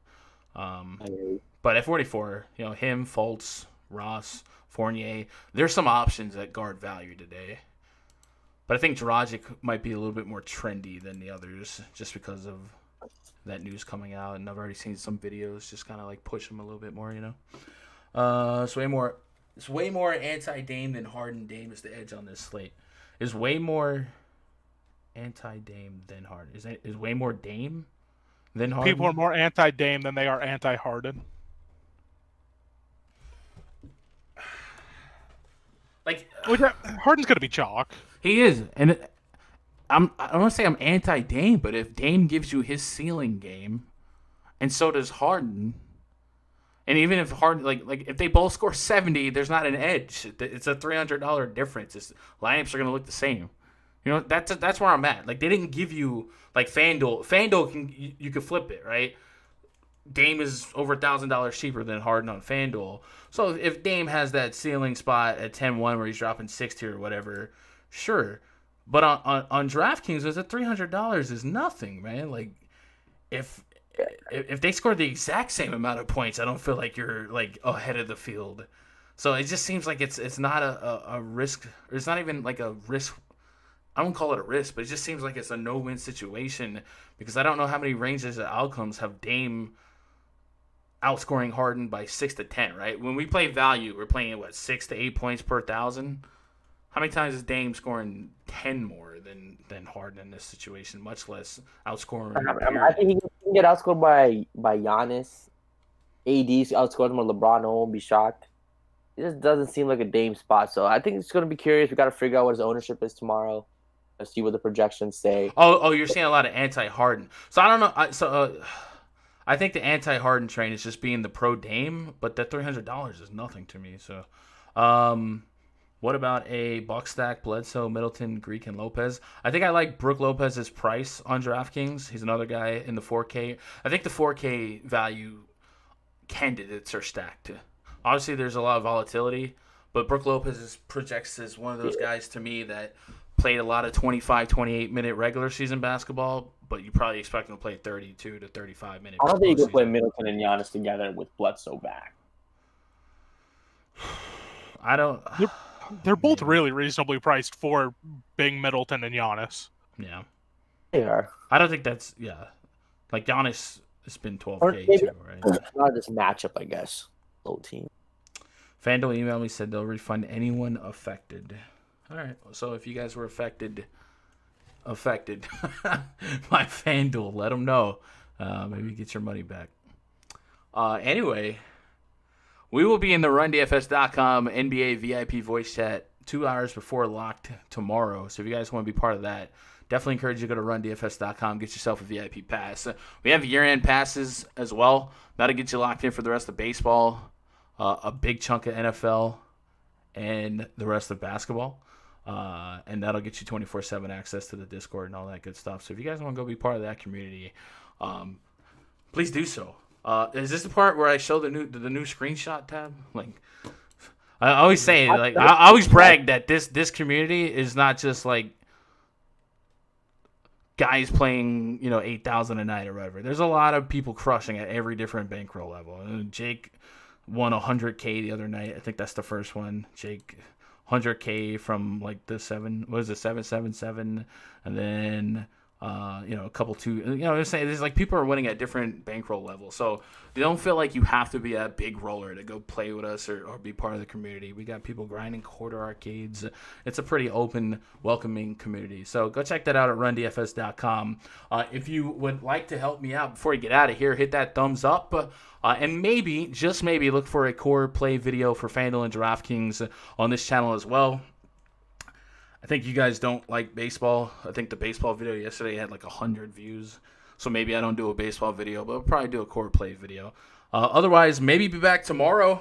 But at 44, him, Fultz, Ross, Fournier, there's some options at guard value today. But I think Dragic might be a little bit more trendy than the others just because of that news coming out, and I've already seen some videos just kind of push him a little bit more, It's way more anti-Dame than Harden. Dame is the edge on this slate. Is way more anti-Dame than Harden. Is way more Dame than Harden? People are more anti-Dame than they are anti-Harden. Harden's going to be chalk. He is. And I don't want to say I'm anti-Dame, but if Dame gives you his ceiling game, and so does Harden, and even if Harden, if they both score 70, there's not an edge. It's a $300 difference. Lineups are going to look the same. That's where I'm at. They didn't give you FanDuel. FanDuel you can flip it, right? Dame is over $1,000 cheaper than Harden on FanDuel. So if Dame has that ceiling spot at 10-1 where he's dropping 60 or whatever, sure. But on DraftKings, it's at $300 is nothing, man. If they score the exact same amount of points, I don't feel like you're ahead of the field. So it just seems like it's not a risk. It's not even a risk. I won't call it a risk, but it just seems like it's a no-win situation because I don't know how many ranges of outcomes have Dame outscoring Harden by 6 to 10, right? When we play value, we're playing at 6 to 8 points per 1,000. How many times is Dame scoring 10 more than Harden in this situation? Much less outscoring. I think he can get outscored by Giannis. AD's outscored him, or LeBron. No one will be shocked. It just doesn't seem like a Dame spot. So I think it's going to be curious. We got to figure out what his ownership is tomorrow. Let's see what the projections say. Oh, you're seeing a lot of anti-Harden. So I don't know. I think the anti-Harden train is just being the pro-Dame, but that $300 is nothing to me. So, what about a Buck stack, Bledsoe, Middleton, Greek, and Lopez? I think I like Brook Lopez's price on DraftKings. He's another guy in the 4K. I think the 4K value candidates are stacked. Obviously, there's a lot of volatility, but Brook Lopez projects as one of those guys to me that played a lot of 25, 28-minute regular season basketball, but you probably expect him to play 32 to 35 minutes. I don't think you can play Middleton and Giannis together with Bledsoe back. I don't. They're both really reasonably priced for being Middleton and Giannis. Yeah. They are. I don't think that's, Giannis has been 12K too, right? Not this matchup, I guess. Low team. FanDuel emailed me, said they'll refund anyone affected. All right. So if you guys were affected by FanDuel, let them know. Maybe get your money back. Anyway, we will be in the RunDFS.com NBA VIP voice chat 2 hours before locked tomorrow. So if you guys want to be part of that, definitely encourage you to go to RunDFS.com, get yourself a VIP pass. We have year-end passes as well. That'll get you locked in for the rest of baseball, a big chunk of NFL, and the rest of basketball. And that'll get you 24/7 access to the Discord and all that good stuff. So if you guys want to go be part of that community, please do so. Is this the part where I show the new screenshot tab? I always say, like, I always brag that this community is not just like guys playing, 8,000 a night or whatever. There's a lot of people crushing at every different bankroll level. Jake won 100K the other night. I think that's the first one. Jake, 100K from like the 777, and then a couple two. I'm saying there's like people are winning at different bankroll levels, so you don't feel like you have to be a big roller to go play with us or be part of the community. We got people grinding quarter arcades. It's a pretty open, welcoming community. So go check that out at rundfs.com. If you would like to help me out before you get out of here, hit that thumbs up. And maybe, just maybe, look for a core play video for FanDuel and DraftKings on this channel as well. I think you guys don't like baseball. I think the baseball video yesterday had like 100 views. So maybe I don't do a baseball video, but I'll probably do a core play video. Otherwise, maybe be back tomorrow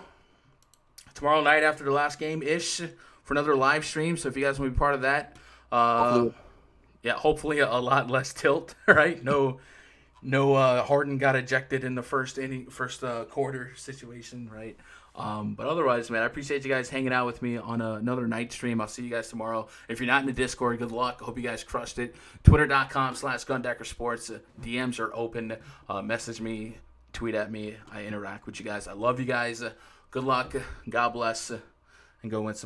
night after the last game-ish for another live stream. So if you guys want to be part of that, hopefully a lot less tilt, right? No, Harden got ejected in the first quarter situation, right? But otherwise, man, I appreciate you guys hanging out with me on another night stream. I'll see you guys tomorrow. If you're not in the Discord, good luck. I hope you guys crushed it. Twitter.com/GundeckerSports. DMs are open. Message me, tweet at me. I interact with you guys. I love you guys. Good luck. God bless. And go win some.